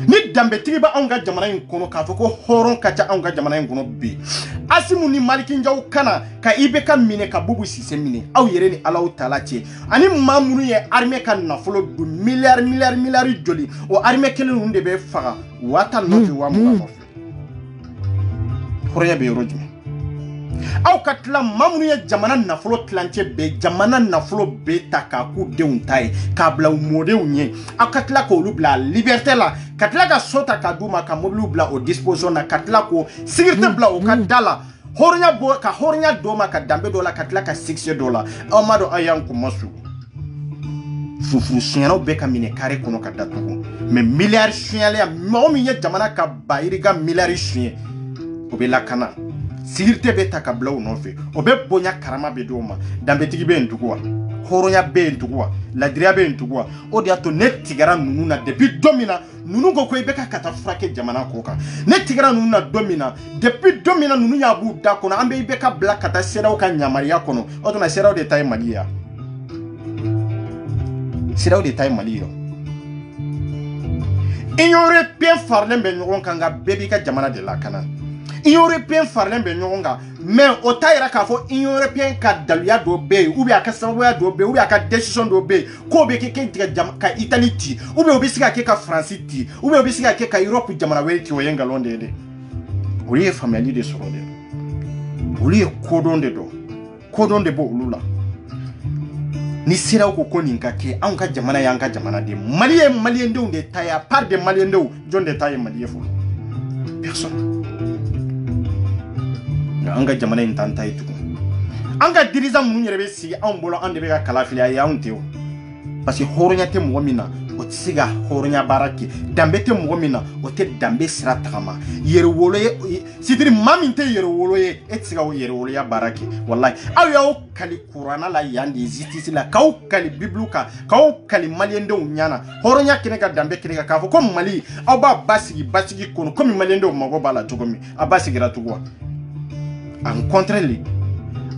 ni danbetigi bɛ anw ka jamana in kɔnɔ k'a fɔ ko hɔrɔn ka ca anw ka jamana in kɔnɔ bi Asimu ni Maliki Njaw kana ka IBK minɛ ka Bubu Sise minɛ aw yɛrɛ ni Alaw Taala cɛ ani maa minnu ye armée ka nafolo dun miliyari joli o armée kelen ninnu de bɛ faga waa tan nɔfɛ waa mugan nɔfɛ hɔrɔnya bɛ yɔrɔ jumɛn aw ka tila maa minnu ye jamana nafolo tilancɛ bɛɛ jamana nafolo bɛɛ ta k'a k'u denw ta ye k'a bila u mɔdenw ɲɛ aw ka tila k'olu bila liberté la ka tila ka so ta k'a d'u ma ka mobiliw bila o disposition na ka tila k'o sécurité bila o ka da la hɔrɔnya bɔ ka hɔrɔnya dɔ ma ka danbe dɔ la ka tila ka succès dɔ la aw ma dɔn aw y'an kuma su fufuru suɲɛnaw bɛ ka minɛ kare kɔnɔ ka datugu mais miliyari suɲɛliya mɔgɔ min ye jamana ka bayirika miliyari suɲɛ o bɛ lakana sécurité bɛ ta ka bila u nɔfɛ o bɛ bonya karama bɛ d'o ma danbetigi bɛ yen tugu wa hɔrɔnya bɛ yen tugu wa ladiriya bɛ yen tugu wa o de y'a to ne tigɛra ninnu na depuis don min na ninnu ko i bɛ ka taa furakɛ jamana ko kan ne tigɛra ninnu na don min na depuis don min na ninnu y'a b'u da kɔnɔ an bɛ i bɛ ka bila ka taa CEDEAO ka yamaruya kɔnɔ o tuma CEDEAO de ta ye Mali ye CEDEAO de ta ye Mali ye Union européenne faralen bɛ ɲɔgɔn kan nka bɛɛ b'i ka jamana de lakana Union européenne faralen bɛ ɲɔgɔn kan mais o t'a yira k'a fɔ Union européenne ka daluya dɔ bɛ yen ou bien a ka sababuya dɔ bɛ yen ou bien a ka décision dɔ bɛ yen k'o bɛ kɛ ka Italie ci ou bien o bɛ se ka kɛ ka France ci ou bien o bɛ se ka kɛ ka Europe jamana wɛrɛ ci o ye nkalon de ye dɛ olu ye faamuyali de sɔrɔ dɛ olu ye kodɔn de dɔn kodɔn de b'o olu la ni siraw ko nin ka kɛ anw ka jamana y'an ka jamana de Mali ye maliyɛndenw de ta ye à part de maliyɛndenw jɔn de ta ye Mali ye fɔlɔ personne an ka jamana in t'an ta ye tugun an ka dirigeant minnu yɛrɛ bɛ sigi anw bolo an de bɛ ka kala fili a ye anw tɛ o parce que hɔrɔnya tɛ mɔgɔ min na o tɛ se ka hɔrɔnya baara kɛ danbe tɛ mɔgɔ min na o tɛ danbe sira tagama yɛrɛwolo ye sitiri maa min tɛ yɛrɛwolo ye e tɛ se ka o yɛrɛwoloya baara kɛ walayi aw y'aw kali kuranna la yan de justice la k'aw kali bibiliw kan k'aw kali maliyɛndenw ɲana hɔrɔnya kɛnɛ ka danbe kɛnɛ kan k'a fɔ ko Mali aw b'a basigi kɔnɔ komi maliyɛndenw mago b'a la cogo min a basigira cogo wa en contraire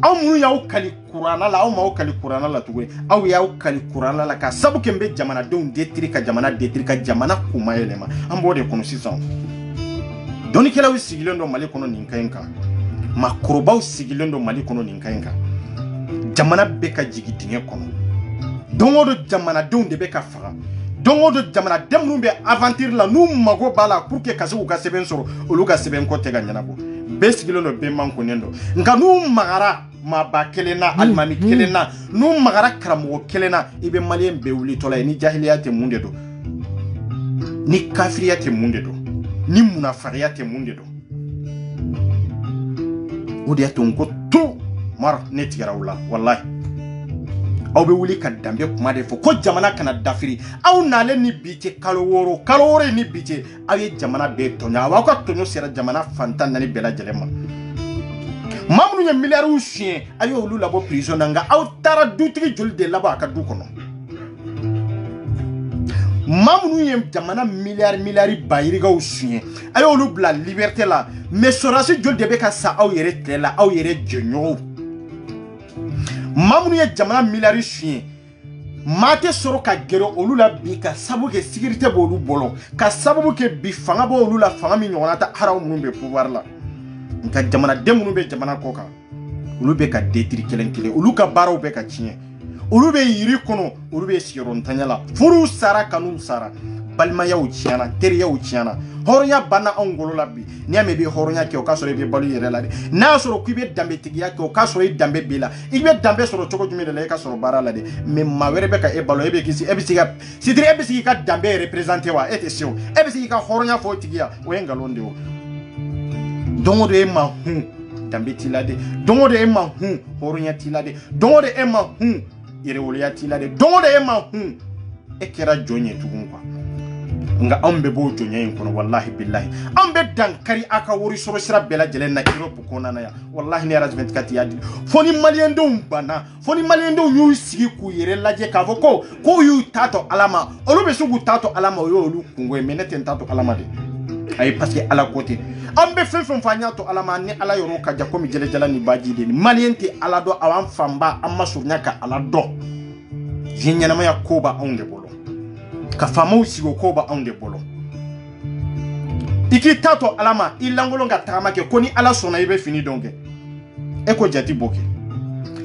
aw minnu y'aw kali kuranna la aw m'aw kali kuranna la tuguni aw y'aw kali kuranna la ka sabu kɛ n bɛ jamanadenw détruire ka jamana détruire ka jamana kuma yɛlɛma an b'o de kɔnɔ sisan dɔnnikɛlaw sigilen don Mali kɔnɔ nin ka ɲi kan maakɔrɔbaw sigilen don Mali kɔnɔ nin ka ɲi kan jamana bɛ ka jigin dingɛ kɔnɔ don o don jamanadenw de bɛ ka faga don o don jamanaden minnu bɛ aventure la n'u mago b'a la pour que ka se k'u ka sɛbɛn sɔrɔ olu ka sɛbɛn ko tɛ ka ɲɛnabɔ bɛɛ sigilen don bɛɛ mankonnen don nka n'u magara maaba kelen na alimami kelen na n'u magara karamɔgɔ kelen na i bɛ maliyɛn bɛɛ wulitɔla ye ni jahiliya tɛ mun de don ni kafiriya tɛ mun de don ni munafagiya tɛ mun de don o de y'a to n ko tu mara ne tigɛra o la walahi aw be wuli ka danbe kuma de fo ko jamana kana dafiri aw nale ni bice kalo woro ni bice aw ye jamana be tonya aw ka tonyo sera jamana fantan nani bela jelema mamnu ye milliards chien ayo olu labo prison nga aw tara dutigi joli de labo aka du kono mamnu ye jamana milliards bayiriga chien ayo olu bla liberté la mais sorasi joli de be ka sa aw yere tela aw yere jenyo mamnu ye jamana milliards chien mate soro ka gero olu la bi ka sabu ke sécurité bo olu bolo ka sabu ke bi fanga bo olu la fanga mi nyona ta haraw mun be pouvoir la nka jamana demunu be jamana koka olu be ka detri kelen olu ka baraw be ka tiɲɛ olu be yiri kono olu be siron tanyala furu sara kanu sara balmayaw tiɲana teriyaw tiɲana horonya bana ongolo la bi ni ame be horonya ke o ka soro be balu yere la de na soro ku be dambe tigiya ke o ka soro dambe bila i be dambe soro cogo jumi de la ka soro bara la de mais ma were be ka e balo e be kisi e be siga sidri e be siga ka dambe représenter wa ete sio e be siga ka horonya fo tigiya o engalonde o dongo de ma dambe tilade dongo de ma horonya tilade dongo de ma irewoliya tilade dongo de ma e kera jonye tugun kwa nga ambe bo jonye en kono wallahi billahi ambe dankari aka wori soro sira bela jelen na Europe kona na ya wallahi ne arrangement kati yadi foni malien do yu sigi ku yere laje ka foko ko yu tato alama olu be sugu tato alama yo olu kungwe menete tato alama de ay parce que ala côté ambe fen fanya to alama ni ala yoro ka jakomi jele jala ni baji de ni maliente ala do awan famba amma surnya ka ala do jinyana ma yakoba onde bolo ka famo sigo koba onde bolo iki tato alama ilangolo nga tagama ke koni ala sona ibe fini donke eko jati boke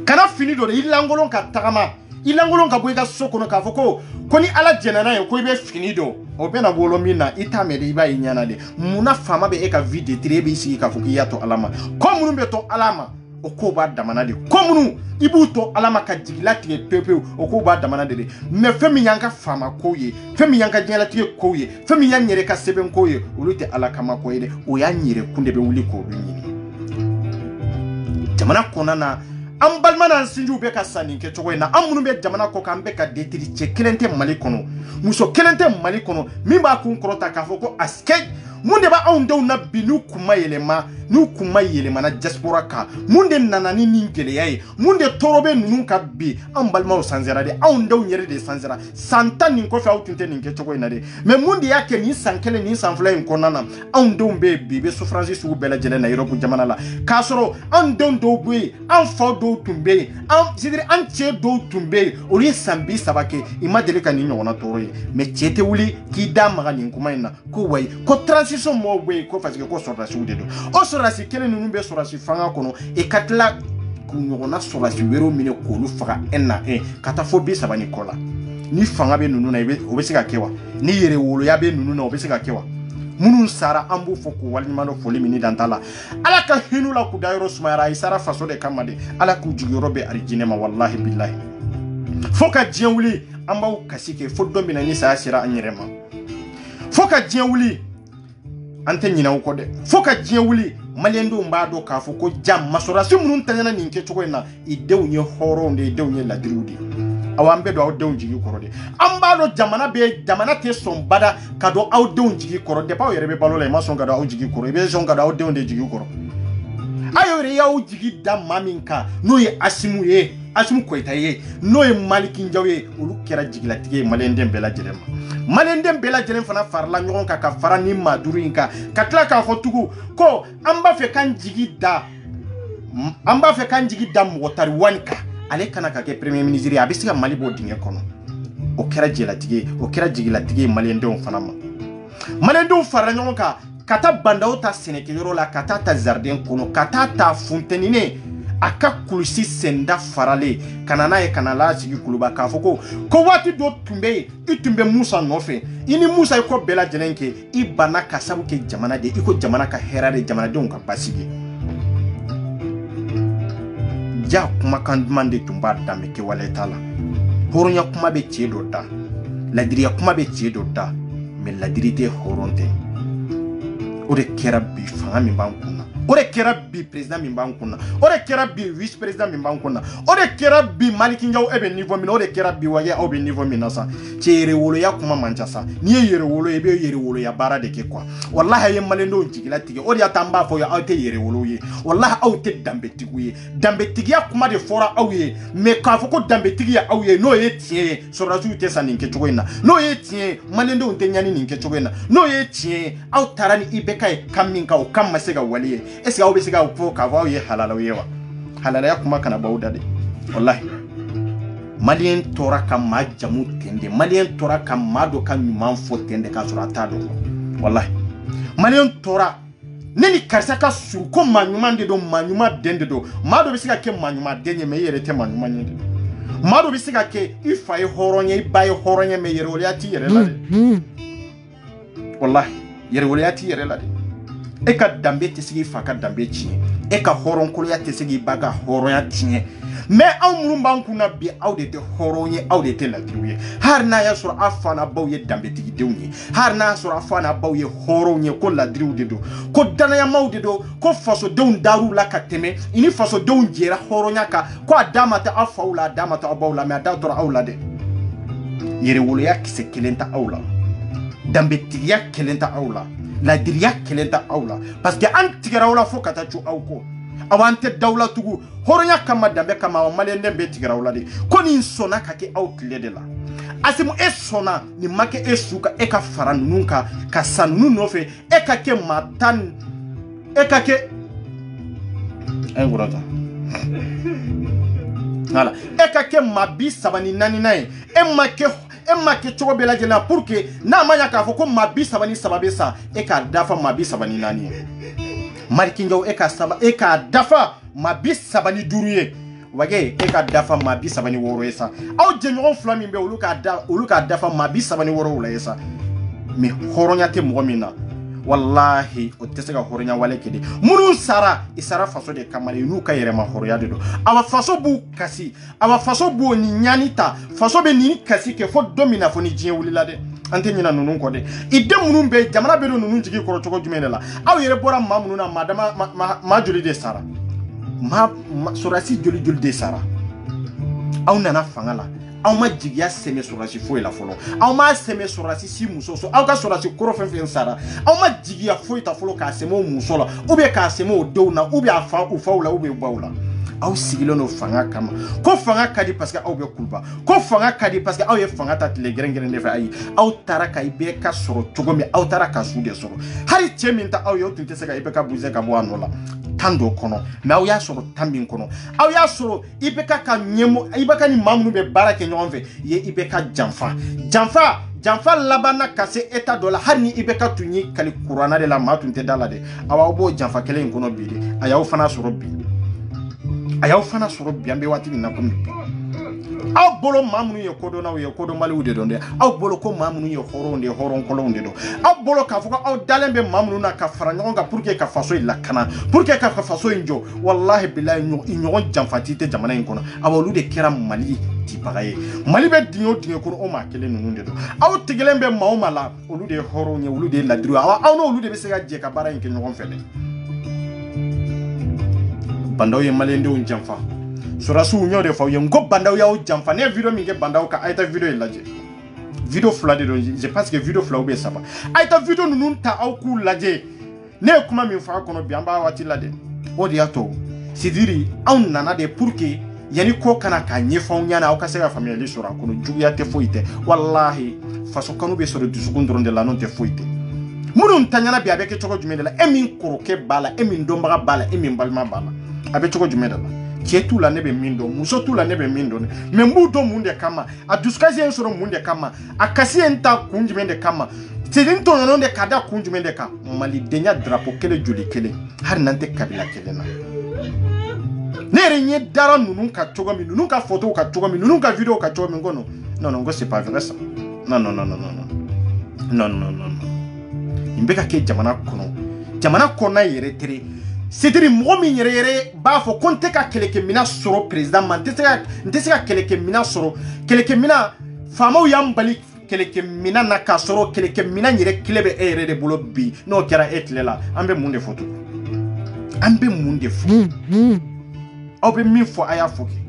kana fini do ilangolo nga tagama ilangolo nga boyga sokono ka foko koni ala jenana ye ko ibe fini do o bena bolo mina itamede iba inyana de muna fama be eka vide trebe isi ka foki yato alama ko munu be to alama o ko ba damana de ko munu ibu to alama ka jigila tige pepe o ko ba damana de me femi yanka fama ko ye femi yanka jela tige ko ye femi yanyere ka seben ko ye olute ala kama ko ye de o yanyere kunde be wuli ko be nyini jamana konana an balmana sinju be ka sani ke cogo ina an munu be jamana ko kan be ka detiri che kelente mali kono muso kelente mali kono min ba kun korota ka fo ko aske munde ba on dew na binu kuma yelema nu kuma yelema na diaspora ka munde nanani ningele yayi munde torobe nunu ka bi an balma o sanzera de on dew nyere de sanzera santa nin ko fa utinte nin ke cogo ina de mais munde yake ni sankele ni sanfla en konana on dew be bi be souffrance su bela jele na Europe jamana la ka soro an dew do bu an fo do tumbe an sidiri an che do tumbe ori sambi sabake imadele ka ni nyona toroye mais chete wuli ki da maga nin kuma ina ko way ko transition mo we ko fasike ko sorasi wude do o sorasi kele nunu be sorasi fanga kono e katla ku nyona sorasi wero mine ko lu faga enna kata fo bi sabani kola ni fanga be nunu na ibe obesika kewa ni yere wolo ya be nunu na obesika kewa munun sara ambu foko walimano foli mini dantala ala ka hinu la ku dayro sumayra isara faso de kamade ala ku jugiro be arjine ma wallahi billahi foka jienwuli ambaw kasike foddo bina ni sa sira anyirema foka jienwuli ante nyina ko de foka jienwuli malendo mbado ka foko jam masora si munun tanyana ninke choko na idew nye horo nde idew nye ladirudi awambe do awdew jigi korode ambalo jamana be jamana te sombada kado awdew jigi korode pa yere be balole ma songa do awjigi koro be songa do awdew nde jigi koro ayo re yaw jigi da maminka no ye asimu koita ye no ye malikin jawe ulu kera jigila tige malendem bela jelema malendem bela jelem fana farla nyon ka fara ni maduru inka katla ka fotugu ko amba fe kan jigi da motari wanka ale kana ka ke premier ministre abisiga malibo dinge kono o kera jela tige o kera jigila tige malendem fana ma malendem farla nyon ka kata bandao ta seneke yoro la kata ta jardin kono kata ta fontenine aka kulusi senda farale kanana e kanala sigi kuluba ka foko ko wati do tumbe itumbe Musa nofe ini Musa ko bela jelenke ibana kasabu ke jamana de iko jamana ka herare jamana de on ka basigi ja kuma kan demande tumba dambe ke wala tala horonya kuma be chedo da ladiriya kuma be chedo da mais ladirite horonte o de kera bi fanga min ban kunna o de kɛra bi président min b'an kunna o de kɛra bi vice président min b'an kunna o de kɛra bi Maliki Ndiaye e bɛ niveau min o de kɛra bi wa aw bɛ niveau min na sa cɛ yɛrɛwoloya kuma man ca sa n'i ye yɛrɛwolo i bɛ yɛrɛwoloya baara de kɛ quoi wallahi a ye maliyɛndenw jigila tigɛ o de y'a to an b'a fɔ aw tɛ yɛrɛwolo ye wallahi aw tɛ danbetigiw ye danbetigiya kuma de fɔra aw ye mais k'a fɔ ko danbetigi ye aw ye n'o ye tiɲɛ ye sɔrɔdasiw tɛ sa nin kɛcogo in na n'o ye tiɲɛ ye maliyɛndenw tɛ ɲani nin kɛcogo in na n'o ye tiɲɛ ye aw taara ni IBK ye kan min kan o kan ma se ka wali ye est-ce que aw bɛ se k'a fɔ k'a fɔ aw ye halalaw ye wa halalaya kuma kana b'aw da de wallahi maliyɛn tora ka maa jamu ten de maliyɛn tora ka maa dɔ ka ɲuman fɔ ten de k'a sɔrɔ a t'a dɔn wallahi maliyɛn tora ne ni karisa ka surun ko maa ɲuman de don maa ɲuman den de don maa dɔ bɛ se ka kɛ maa ɲuman den ye mais i yɛrɛ tɛ maa ɲuman ye de maa dɔ bɛ se ka kɛ i fa ye hɔrɔn ye i ba ye hɔrɔn ye mais yɛrɛwoloya t'i yɛrɛ la de wallahi yɛrɛwoloya t'i yɛrɛ la de e ka danbe tɛ se k'i fa ka danbe tiɲɛ e ka hɔrɔnkoloya tɛ se k'i ba ka hɔrɔnya tiɲɛ mais aw minnu b'an kunna bi aw de tɛ hɔrɔn ye aw de tɛ ladiriw ye hali n'a y'a sɔrɔ aw fa n'a baw ye danbetigidenw ye hali n'a y'a sɔrɔ aw fa n'a baw ye hɔrɔnw ye ko ladiriw de don ko danayamaw de don ko fasodenw dar'u la ka tɛmɛ i ni fasodenw jɛra hɔrɔnya kan ko a da ma tɛ aw faw la a da ma tɛ aw baw la mais a da tora aw la dɛ yɛrɛwoloya kisɛ kelen tɛ aw la danbetigiya kelen tɛ aw la ladiriya kelen tɛ aw la parce que an tigɛra aw la fo ka taa cu aw kɔ aw an tɛ daw la tugun hɔrɔnya kama danbe kama aw maliyɛnden bɛɛ tigɛra aw la de ko nin sɔnna ka kɛ aw tile de la Asimu e sɔnna nin ma kɛ e su ka e ka fara ninnu kan ka sa ninnu nɔfɛ e ka kɛ maa tan e ka kɛ voilà e ka kɛ maa 34 ye e ma kɛ cogo bɛɛ lajɛlen na pour que n'a ma ɲa k'a fɔ ko maa 33 bɛ sa e k'a dafa maa 34 ye Maliki Ndiaye e k'a dafa maa 35 ye wage e ka dafa maa 36 ye sa aw jɛɲɔgɔn fila min bɛ olu k'a dafa maa 36 la ye sa mais hɔrɔnya tɛ mɔgɔ min na wallahi o tɛ se ka hɔrɔnya wale kɛ de minnu sara i sara faso de kama n'u ka yɛrɛma hɔrɔnya de don awa faso b'u kasi awa faso b'o ni ɲani ta faso bɛ nin kasi kɛ fo don min na fo ni diɲɛ wulila dɛ an tɛ ɲina ninnu kɔ dɛ i den minnu bɛ jamana bɛ don ninnu jigi kɔrɔ cogo jumɛn de la aw yɛrɛ bɔra maa minnu na maa joli de sara sɔrɔdasi joli de sara aw nana fanga la aw ma jigiya sɛmɛ sɔrɔdasi foyi la fɔlɔ aw ma sɛmɛ sɔrɔdasi si muso so aw ka sɔrɔdasi kɔrɔ fɛn fɛn sara aw ma jigiya foyi ta fɔlɔ k'a sɛmɛ o muso la ou bien k'a sɛmɛ o denw na ou bien a fa u faw la ou bien baw la aw sigilen no fanga kama ko fanga ka di parce que aw bɛ kuluba ko fanga ka di parce que aw ye fanga ta tile gɛrɛngɛrɛn de fɛ ayi aw taara ka IBK sɔrɔ cogo min aw taara ka su de sɔrɔ hali cɛ min ta aw ye o tun tɛ se ka IBK buze ka bɔ a nɔ la tan dɔ kɔnɔ mais aw y'a sɔrɔ tan min kɔnɔ aw y'a sɔrɔ IBK ka ɲɛmɔgɔ IBK ni maa minnu bɛ baara kɛ ɲɔgɔn fɛ ye IBK janfa labanna ka se état dɔ la hali ni IBK tun ye kali kuranna de la maa tun tɛ da la dɛ aw b'o janfa kelen in kɔnɔ bi de a y'aw fana sɔrɔ bi an bɛ waati min na komi bi aw bolo maa minnu ye kodɔnnaw ye kodɔnbaliw de don dɛ aw bolo ko maa minnu ye hɔrɔnw de hɔrɔnkɔlɔnw de don aw bolo k'a fɔ ko aw dalen bɛ maa minnu na ka fara ɲɔgɔn kan pour que ka faso in lakana pour que ka faso in jɔ wallahi bilahi ɲɔgɔn janfati tɛ jamana in kɔnɔ aw olu de kɛra Mali dibaga ye Mali bɛ dingɛ o dingɛ kɔnɔ o maa kelen ninnu de don aw tigɛlen bɛ maa o maa la olu de ye hɔrɔnw ye olu de ye ladiriw aw n'olu de bɛ se ka jɛ ka baara in kɛ ɲɔgɔn fɛ dɛ bandaw ye maliyɛndenw janfa sɔrɔdasiw y'o de fɔ aw ye n ko bandaw y'aw janfa ne ye video min kɛ bandaw kan a ye taa video in lajɛ video 2 de don je pense que video 2 ou bien 3 a ye taa video ninnu ta aw k'u lajɛ ne ye kuma min fɔ a kɔnɔ bi an b'a waati la dɛ o de y'a to c'est-à-dire aw nana de pour que yani ko kana k'a ɲɛfɔ aw ɲɛna aw ka se ka faamuyali sɔrɔ a kɔnɔ juguya tɛ foyi tɛ wallahi faso kanu bɛ sɔrɔ dusukun dɔrɔn de la n'o tɛ foyi tɛ minnu taɲana bi a bɛ kɛ cogo jumɛn de la e min kɔrɔkɛ b'a la e min dɔnbaga b'a la e min balima b'a la a bɛ cogo jumɛn de la cɛ t'u la ne bɛ min dɔn muso t'u la ne bɛ min dɔn mais n b'u dɔn mun de kama a dusukasi ye n sɔrɔ mun de kama a kasi ye n ta kun jumɛn de kama sedin tɔɲɔnɔ de ka da kun jumɛn de kan malidenya drapeau kelen joli kelen hali n'an tɛ kabila kelen na ne yɛrɛ ɲɛ dara ninnu ka cogo min ninnu ka photo ka cogo min ninnu ka video ka cogo min ko non ko c'est pas vrai ça non nin bɛ ka kɛ jamana kɔnɔ yɛrɛ tere c'est-à-dire mɔgɔ min yɛrɛ b'a fɔ ko n tɛ ka kɛlɛkɛminɛn sɔrɔ président ma n tɛ se ka kɛlɛkɛminɛn sɔrɔ kɛlɛkɛminɛn faamaw y'an bali kɛlɛkɛminɛn na k'a sɔrɔ kɛlɛkɛminɛn yɛrɛ tile bɛ e yɛrɛ de bolo bi n'o kɛra e tile la an bɛ mun de fɔ tugun an bɛ mun de fɔ aw bɛ min fɔ a y'a fɔ kɛ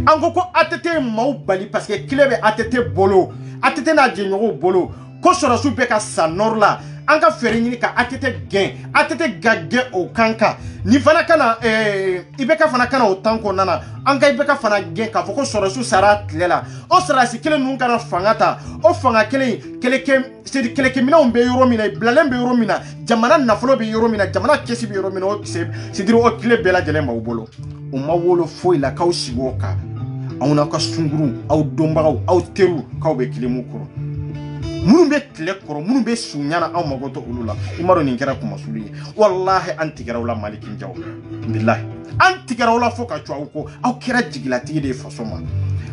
an ko ATT maaw bali parce que kile bɛ ATT bolo ATT n'a jɛɲɔgɔnw bolo ko sɔrɔsiw bɛ ka sa nord la an ka fɛɛrɛ ɲini ka ATT gɛn ATT ka gɛn o kan kan ni fana kana IBK fana kana o temps kɔnɔna na an ka IBK fana gɛn k'a fɔ ko sɔrɔsiw sara tile la o sɔrɔsi kelen ninnu kana fanga ta o fanga kelen kɛlɛkɛminɛnw bɛ yɔrɔ min na bilalen bɛ yɔrɔ min na jamana nafolo bɛ yɔrɔ min na jamana kɛsi bɛ yɔrɔ min na o sidiri o tile bɛɛ lajɛlen b'aw bolo o ma wolo foyi la k'aw sigi o kan aw n'aw ka sunguru aw dɔnbagaw aw teriw k'aw bɛ kilimu kɔrɔ minnu bɛ tile kɔrɔ minnu bɛ suɲana aw mago tɛ olu la i ma dɔn nin kɛra kumasulu ye wallahi an tigɛra la Maliki Njaw billahi an tigɛra la fo ka jɔ aw kɔ aw kɛra jigilatigi de ye faso ma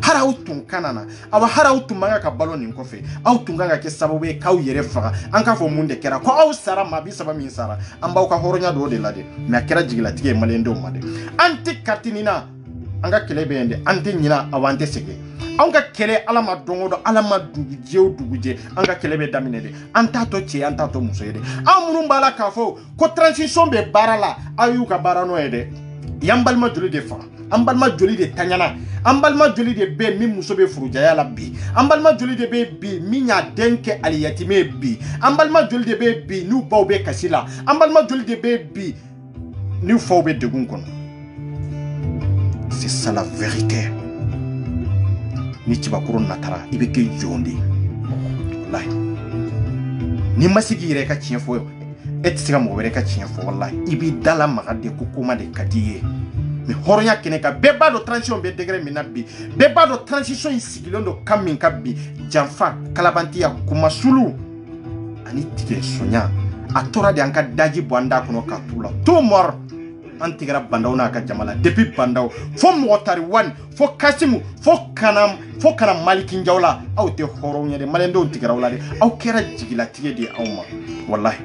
hali aw tun kana na aw hali aw tun man kan ka balo nin kɔfɛ aw tun kan ka kɛ sababu ye k'aw yɛrɛ faga an k'a fɔ mun de kɛra ko aw sara maa bi saba min sara an b'aw ka hɔrɔnya dɔ de la dɛ mais a kɛra jigilatigi ye maliyɛndenw ma dɛ an tɛ carte ɲina an ka kɛlɛ bɛ yen dɛ an tɛ ɲina aw an tɛ sɛgɛn an ka kɛlɛ ala ma don o don ala ma dugujɛ o dugujɛ an ka kɛlɛ bɛ daminɛ de an t'a tɔ cɛ an t'a tɔ muso ye dɛ an minnu b'a la k'a fɔ ko transition bɛ baara la aw y'u ka baara n'o ye dɛ yan balima joli de faga an balima joli de taɲana an balima joli de bɛ min muso bɛ furujaya la bi an balima joli de bɛ bi min y'a den kɛ aliyatime ye bi an balima joli de bɛ bi n'u baw bɛ kasi la an balima joli de bɛ bi n'u faw bɛ degun kɔnɔ c'est ça la vérité ni cibakuru natara i bɛ kɛ jɔn de ye wallahi ni ma se k'i yɛrɛ ka tiɲɛ fɔ e tɛ se ka mɔgɔ wɛrɛ ka tiɲɛ fɔ wallahi i b'i dalamaga de ko koma de ka di ye mais hɔrɔnya kɛnɛ kan bɛɛ b'a dɔn transition bɛ degré min na bi bɛɛ b'a dɔn transition in sigilen don kan min kan bi janfa kalabantiya kumasulu ani tigɛ sonya a tora de an ka daji bɔ an da kɔnɔ k'a t'u la tout mort an tigɛra bandaw n'a ka jama la depuis bandaw fo mɔgɔ tari wani fo kasimu fo kana Maliki Njaw la aw tɛ hɔrɔnw ye dɛ maliyɛndenw tigɛra aw la dɛ aw kɛra jigilatigɛ de aw ma wallahi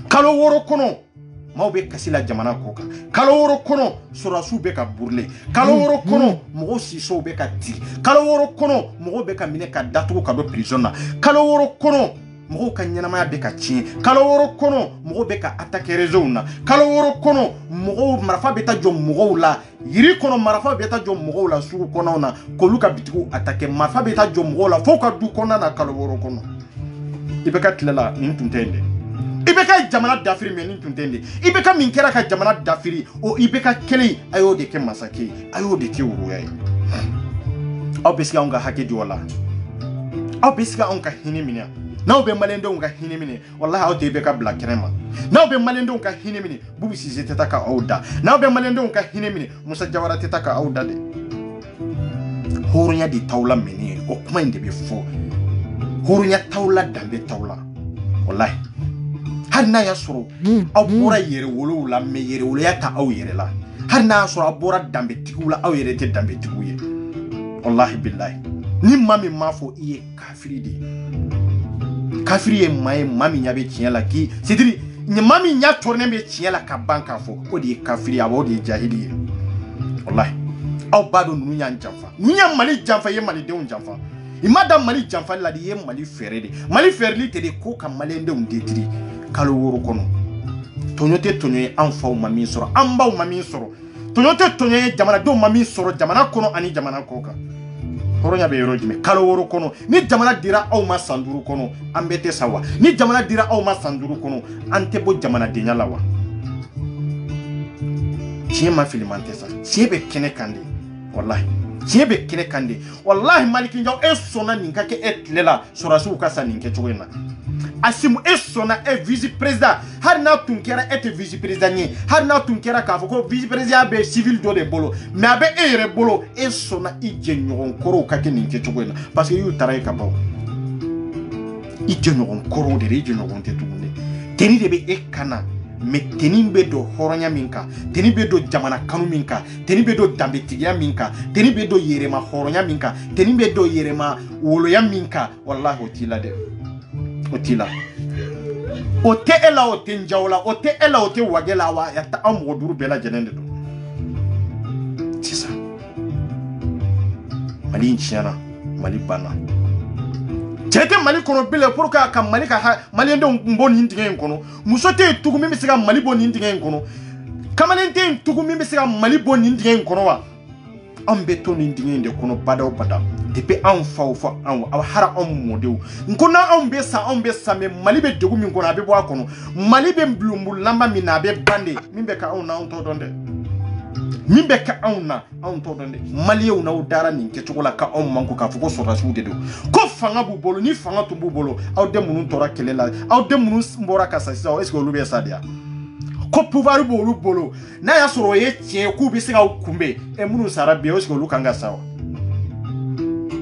kalo 6 kɔnɔ maaw bɛ kasi la jamana kɔ kan kalo 6 kɔnɔ sɔrɔsiw bɛ ka burule kalo 6 kɔnɔ mɔgɔw sisow bɛ ka tigi kalo 6 kɔnɔ mɔgɔw bɛ ka minɛ ka datugu ka don prison na kalo 6 kɔnɔ mɔgɔw ka ɲɛnamaya bɛ ka tiɲɛ kalo 6 kɔnɔ mɔgɔw bɛ ka attaquer réseau na kalo 6 kɔnɔ mɔgɔw marifa bɛ taa jɔ mɔgɔw la yiri kɔnɔ marifa bɛ taa jɔ mɔgɔw la sugu kɔnɔw na k'olu ka bitigiw attaquer marifa bɛ taa jɔ mɔgɔw la fo ka du kɔnɔna na kalo 6 kɔnɔ i bɛ ka tile la nin tun tɛ yen dɛ i bɛ ka jamana dafiri mais nin tun tɛ yen dɛ i bɛ ka min kɛra ka jamana dafiri o i bɛ ka kelen a y'o de kɛ masakɛ ye a y'o de kɛ woroya ye aw bɛ se ka anw ka hakɛ di o la aw bɛ se ka anw ka hinɛ minɛ n'aw bɛ maliyɛndenw ka hinɛ minɛ wallahi aw tɛ bɛ ka bila kɛnɛ ma n'aw bɛ maliyɛndenw ka hinɛ minɛ Bubu Sise tɛ taa ka aw da n'aw bɛ maliyɛndenw ka hinɛ minɛ Musa Jawara tɛ taa ka aw da dɛ hɔrɔnya de t'aw la mɛnni o kuma in de bɛ fɔ hɔrɔnya t'aw la danbe t'aw la wallahi hali n'a y'a sɔrɔ aw bɔra yɛrɛwolow la mais yɛrɛwoloya ta aw yɛrɛ la hali n'a y'a sɔrɔ aw bɔra danbetigiw la aw yɛrɛ tɛ danbetigiw ye wallahi billahi ni maa min m'a fɔ i ye kafiri de ye kafiri ye maa ye maa min ɲɛ bɛ tiɲɛ la k'i c'est-à-dire maa min ɲɛ tɔrɔnen bɛ tiɲɛ la ka ban k'a fɔ o de ye kafiri ye o de ye jahili ye wallahi aw b'a dɔn ninnu y'an janfa ninnu ye Mali janfa i ye malidenw janfa i ma da Mali janfali la de i ye Mali fɛɛrɛ de Mali fɛɛrɛli tɛ de ko ka maliyɛndenw détruire kalo 6 kɔnɔ tɔɲɔ tɛ tɔɲɔ ye an faw ma min sɔrɔ an baw ma min sɔrɔ tɔɲɔ tɛ tɔɲɔ ye jamanadenw ma min sɔrɔ jamana kɔnɔ ani jamana kɔ kan hɔrɔnya bɛ yɔrɔ jumɛn kalo 6 kɔnɔ ni jamana dira aw ma san 5 kɔnɔ an bɛɛ tɛ sa wa ni jamana dira aw ma san 5 kɔnɔ an tɛ bɔ jamanadenya la wa tiɲɛ ma fili man tɛ sa tiɲɛ bɛ kɛnɛ kan de wallahi tiɲɛ bɛ kɛnɛ kan de wallahi Maliki Njaw e sɔnna nin ka kɛ e tile la sɔrɔsiw ka sa nin kɛcogo in na Asimu e sɔnna e vice président hali n'a tun kɛra e tɛ vice président ye hali n'a tun kɛra k'a fɔ ko vice président bɛ civil dɔ de bolo mais a bɛ e yɛrɛ bolo e sɔnna i jɛɲɔgɔn kɔrɔw ka kɛ nin kɛcogo in na parce que i y'u taara ye ka ban i jɛɲɔgɔn kɔrɔw de i jɛɲɔgɔn tɛ tugun dɛ teni de bɛ e kan na mais teni bɛ don hɔrɔnya min kan teni bɛ don jamana kanu min kan teni bɛ don danbetigiya min kan teni bɛ don yɛrɛma hɔrɔnya min kan teni bɛ don yɛrɛma woloya min kan wallahi o t'i la dɛ o t'i la o tɛ e la o tɛ Njaw la o tɛ e la o tɛ Wage la wa aw mɔgɔ 5 bɛɛ lajɛlen de don sisan Mali in tiɲɛna Mali banna Jete Mali kono bile pour ka Mali ka Mali ndo mboni ndinge kono muso te tugu mi sika Mali boni ndinge kono kamalen te tugu mi sika Mali boni ndinge kono wa ambe to ndinge de kono bada depuis an fa an hara an modeu nkona an be sa me Mali be degu min kono abe bo akono Mali be mblumbul lamba mi na be bande min be ka on na on to donde min be ka on to donde Mali una udara ni nke chokola ka on manko ka fuko sora su de do ko fanga bu bolo ni fanga to bu bolo aw de munun tora kelela aw de munun mbora ka sa est-ce que olube sadia ko pouvoir bolo na ya soro ye tie ku bi sika ukumbe e munun sarabe est-ce que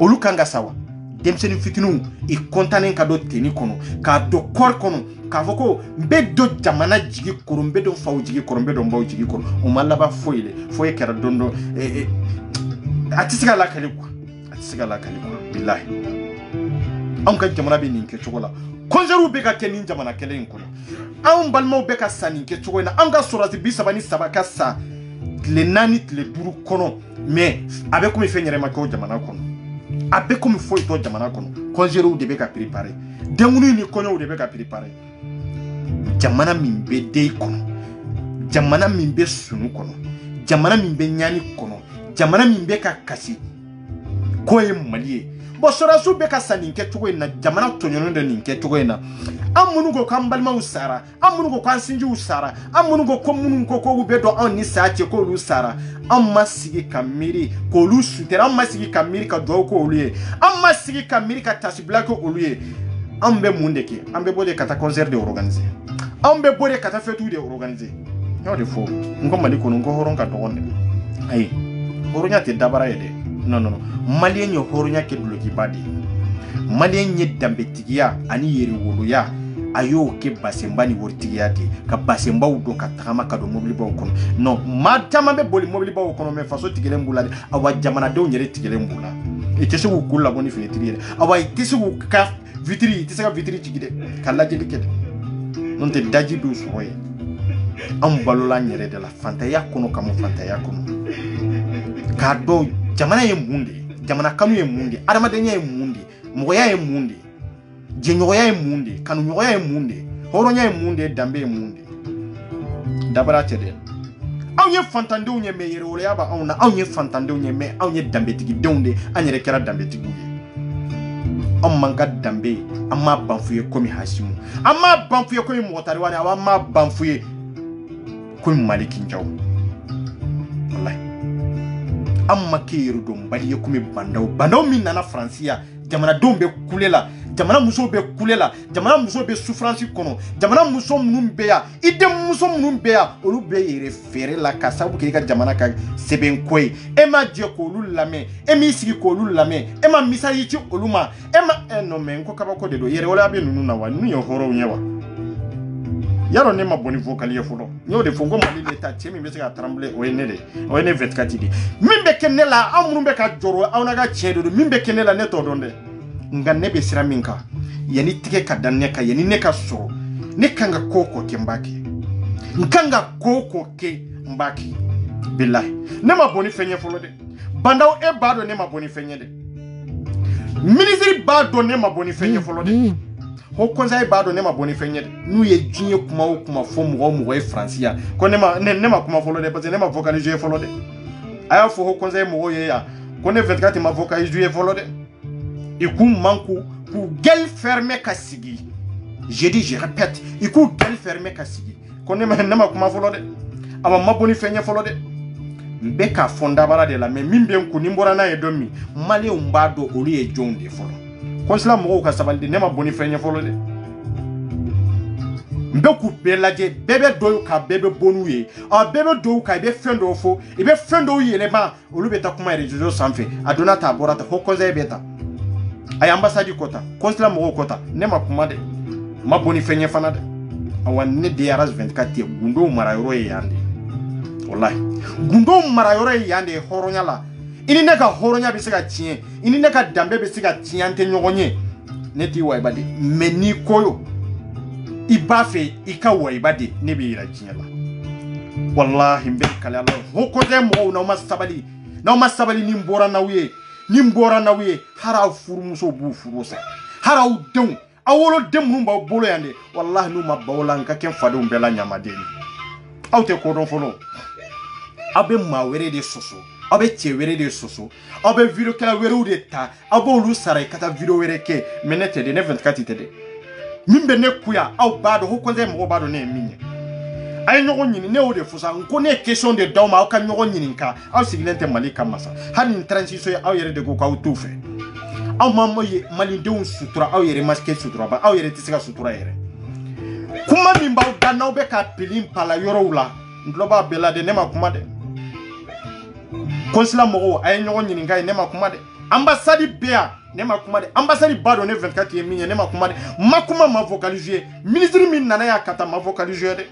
olukanga sawa demseni fitinu i kontanen ka do teni kono ka do kor kono ka foko be do jamana jigi koro be do faw jigi koro be do mbaw jigi koro o malaba foye kera dondo atisiga la kali billahi an ka jamana be ninke chokola konjeru be ka kenin jamana kelen kono an balmo be ka saninke chokoina an ga sorati bisabani sabaka sa le nani le duru kono mais abe ko mi fenyere mako jamana kono abe comme foi to jamana kono konjero de be ka préparer dengunu ni kono de be ka préparer jamana min be dey kono jamana min be sunu kono jamana min be nyani kono jamana min be ka kasi ko e Mali bo sora su be ka saninke tugo na jamana tonyono de ninke tugo na amunu go kambalma usara amunu go kwansinji usara amunu go komunu ko be do on ni sache ko lu sara amma sigi kamiri ko lu sutera amma sigi kamiri ka do ko oluye amma sigi kamiri ka tasibla ko oluye ambe mundeke ambe bode kata concert de organiser ambe bode kata fetu de organiser no de fo ngo Mali ko ngo horon ka to wonde ay horonya te dabara yede non Malien yo horonya ke bloki badi Malien ye dambetigia ani yeri woluya ayo ke basembani wortigia di ka basemba udo ka tagama ka do mobili baw kono non matama be boli mobili baw kono me faso tigele mbula awa jamana do nyere tigele mbula e tese ku kula boni fenetri awa tese ku ka vitri tese ka vitri tigide kala jeli kede non te daji do soye am balola nyere de la fantaya kono kamo fantaya kono ka do jamana ye mundi jamana kanu ye mundi aramadenya ye mundi moya ye mundi jinyoya ye mundi kanu nyoya ye mundi horonya ye mundi dambe ye mundi dabara tede awnye fantande unye me yere wole aba awna awnye fantande unye me awnye dambe tigi donde anyere kera dambe tigi manga dambe amma banfuye komi hasimu amma banfuye komi motari wani amma banfuye komi Maliki Njaw wallahi amma kiru dum bari yakumi bandaw min nana francia jamana dombe kulela jamana muso be kulela jamana muso be souffrance kono jamana muso munun be ya ide muso munun be ya olu be yere fere la kasabu ke ka jamana ka seben koy e ma je ko olu lame e mi sigi ko olu lame e ma misayi ci olu ma e ma no men ko kaba ko de do yere wala be nunu na wa nu yo horo nyewa yaro ne ma boni vocal ye fulo nyo de fongo Mali leta temi be se ka trembler o ene 24 di mimbe kenela amunu be ka joro awna ga chedo mimbe kenela ne to donde ngane be sira minka yani tike ka danne ka yani ne ka so ne kanga koko ke mbaki nkanga koko ke mbaki billahi ne ma boni fenye fulo de bandaw e bado ne ma boni fenye de ministry bado ne ma boni fenye fulo de ho konza bado ne ma boni fenye nu ye djinye kuma fo mo e francia ko ne ma kuma folo de parce ne ma vocaliser folo de aya fo ho konza mo ye ya ko ne 24 ma vocaliser folo de iku manku ku gel fermé kasigi je dis je répète iku gel fermé kasigi ko ne ma kuma folo de ama ma boni fenye folo de mbeka fonda bara de la mais mimbe nku nimbora na e domi mali umbado oli e jonde folo konsila mo ka sabalde ne ma boni fenye folo de mbeku belaje bebe do ka bebe bonuye a bebe do ka be fendo fo e be fendo yele ma olubeta kuma rejojo sanfe adona ta borata ho konza beta ay ambassade kota konsila mo kota ne ma kuma de ma boni fenye fana de awan ne de aras 24 gundo marayoro yande wallahi gundo marayoro yande horonya la ini ne ka horonya be se ka tie ini ne ka dambe be se ka tie ante nyogonye ne ti wa ibade meni koyo ibafe ika wa ibade ne be ira tie la wallahi mbe kala Allah hoko de mo na masabali ni mbora na wiye hara furu muso bu furu sa haraw denw awolo dem mun ba bolo yande wallahi nu ma bawla nka ken fadu mbela nyamadeni awte ko don folo abe ma were de soso abe che were de soso abe video kala were de ta abo lu saray kata video were ke menete de 24 tede mimbe ne kuya aw bado ho konze mo bado ne minye ay nyogo nyini ne o de fusa nko ne question de dawma aw kan nyogo nyini nka aw sigilente malika masa hani transition aw yere de go ka utufe aw mammo ye malindew sutura aw yere maske sutura ba aw yere tisika sutura yere kuma min baw danaw be ka pilin pala yorowla ndloba belade ne ma kuma de konsila mogo ay nyogo nyini ngai ne ma kuma de ambassade bea ne ma kuma de ambassade bado ne 24 minye ne ma kuma de makuma ma vocaliser ministre min nana ya kata ma vocaliser de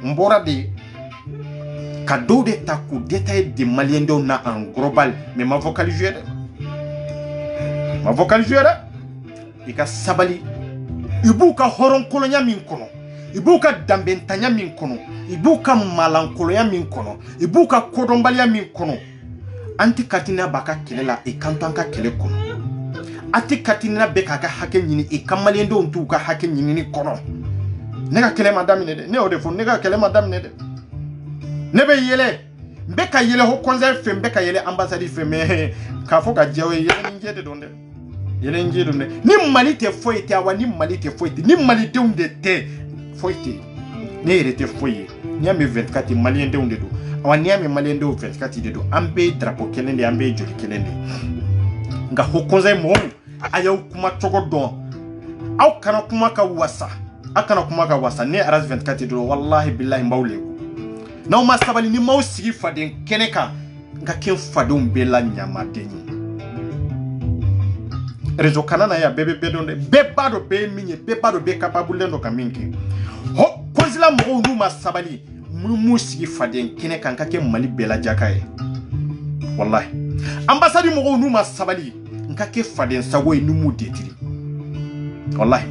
mbora de cadeau de taku détail de malien do na en global mais ma vocaliser de ma vocaliser de ika sabali ibuka horon kolonya min kono ibuka dambentanya min kono ibuka malankolonya min kono ibuka kodombalia min kono anti katina baka kelela e kantanka kele kono ati katina beka ka hake nyini e kamalendo ntu ka hake nyini ni kono nega kele madame ne de ne o de fo nega kele madame ne de nebe yele mbeka yele ho konza fe mbeka yele ambassade fe me ka fo ka jewe yele nje de donde yele nje donde ni malite foite awa ni malite foite ni malite unde te foite ne rete foye ni ame 24 malien de unde do awani ame malien de 24 de do ambe drapeau kelende ambe joli kelende nga hokonza mo ayaw kuma chogo don aw kana kuma ka wasa akana kuma ka wasa ne aras 24 do wallahi billahi mbawle na ma sabali ni maw sigi faden keneka nga ken fadum bela nyama deni rezo kanana ya bebe bedonde bebado be minye bebado be capable ndo kaminki ho konzila mo nu ma sabali mu sigi faden keneka nga ken mali bela jakaye wallahi ambassade mo nu ma sabali nga ke faden sago e numu detiri wallahi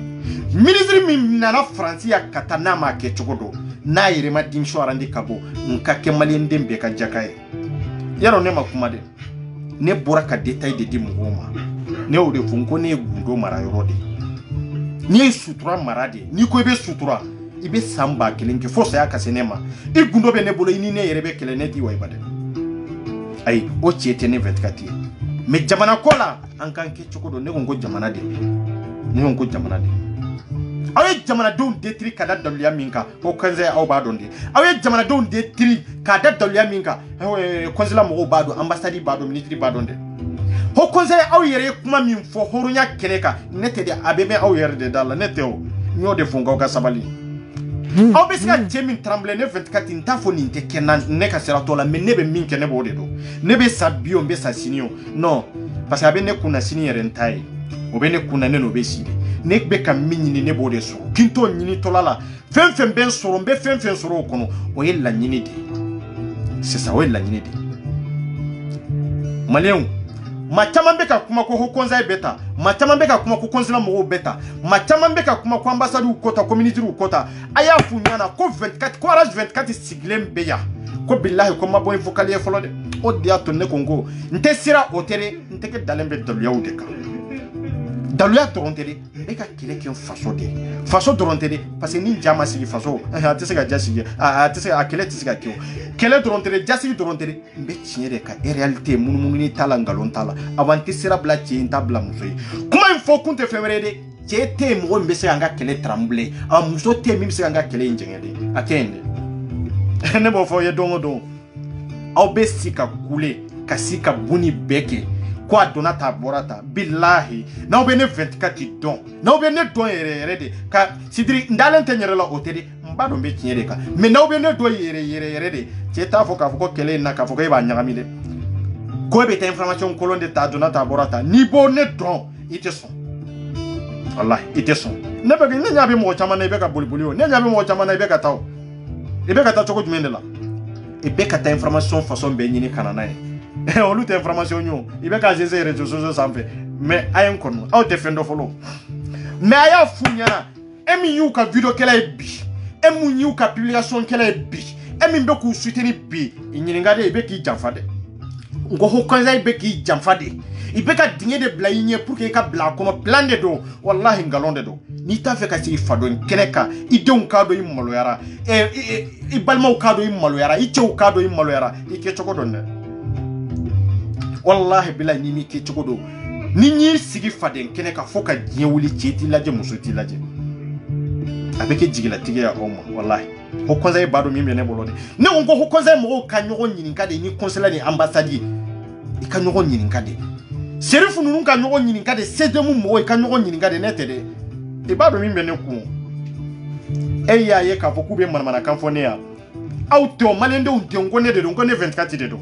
ministre min nana France ya katana ma ke chogodo na yire ma dimsho arandi kabo nka ke malien dembe ka jakaye yaro ne makuma de ne bora ka detail de dimgoma ne o de funko ne gundo mara yorode ni sutura marade ni ko be sutura ibe samba kelenke fosa ya kasenema e gundo be ne bolo ini ne yere be kelene ti way bade ay o chiete ne 24 me jamana kola an kan ke chokodo ne gongo jamana de ne gongo jamana de awe jamana don detri kada daluya minka ko kanze aw ba donde awe jamana don detri kada daluya minka konzila mo ba do ambassade ba do ministry ba donde ho konze aw yere kuma min fo horunya keneka nete de abebe aw yere de dalla nete o nyo de funga ka sabali aw be sika jemin tremble ne 24 ntafo ni te kenan ne ka sera tola me nebe min ke ne bo de do nebe sabio mbe sa sinio non parce que abe ne kuna sini yere ntai obene kuna ne no be sidi ne be ka minni ne bo de so kinto nyini tolala fenfen ben soro mbe fenfen soro kono o yella nyini de c'est ça o yella nyini de malien ma chama be ka kuma ko hokonza beta ma chama be ka kuma ko konzila mo beta ma chama be ka kuma ko ambassade u kota community u kota aya funyana ko 24 ko arage 24 siglem beya ko billahi ko mabo infokalier folo de o dia to ne kongo nte sira otere nte ke dalembe daluya u de ka daluya torontere be ka kile ken faso torontere parce que ni jama sigi faso atese ga jasi atese akele tese ga kio kele torontere jasi torontere be chinyere ka e réalité munumunu ni tala ngalon tala avant sira bla chi ntabla musoyi kuma info kunte femerede chete mo mbe se anga kele tremble a muso te mi se anga kele njengede akende ne bo fo ye dongo au be sika kule kasika buni beke kwa donata borata billahi na obe ne 24 don na obe ne don yere de ka sidiri ndalen tenyere la oteri mbado mbe kinyere ka me na obe ne do yere de cheta fo ka fo kele na ka fo ka ba nyagami de ko be ta information kolonde ta donata borata ni bo ne don ite son wallahi ite son ne be ne nyabe mo chama na be ka boliboli o ne nyabe mo chama na be ka taw e be ka ta choko jumende la e be ka ta information façon be nyini kanana e on lutte information nyo e be ka jese réseaux sociaux sanfe mais ayen kono aw te fendo folo mais aya funyana emi yu ka video kela bi emu yu ka publication kela bi emi be ku soutenir bi nyini ngade e be ki jafade ngo ho konza ibe ki jamfade ibe ka dinge de bla yinye pour que ka bla kono plan de do wallahi ngalon de do ni ta fe ka si fado keneka idon ka do imalo yara e balma ka do imalo yara i chew ka do imalo yara i ke choko don wallahi bila ni mi ke choko do ni nyi sigi fade keneka foka diye wuli cheti laje musuti laje abeke jigila tige ya oma wallahi ho konza e bado mi mene bolode ne ongo ho konza mo ka nyogo nyininka de ni conseiller ni ambassade i ka nyogo nyininka de serifu nunu ka nyogo nyininka de sedemu mo i ka nyogo nyininka de netede e bado mi mene ku e ya ye ka foku be manamana kan fone ya auto malende unte ngone de ngone 24 de do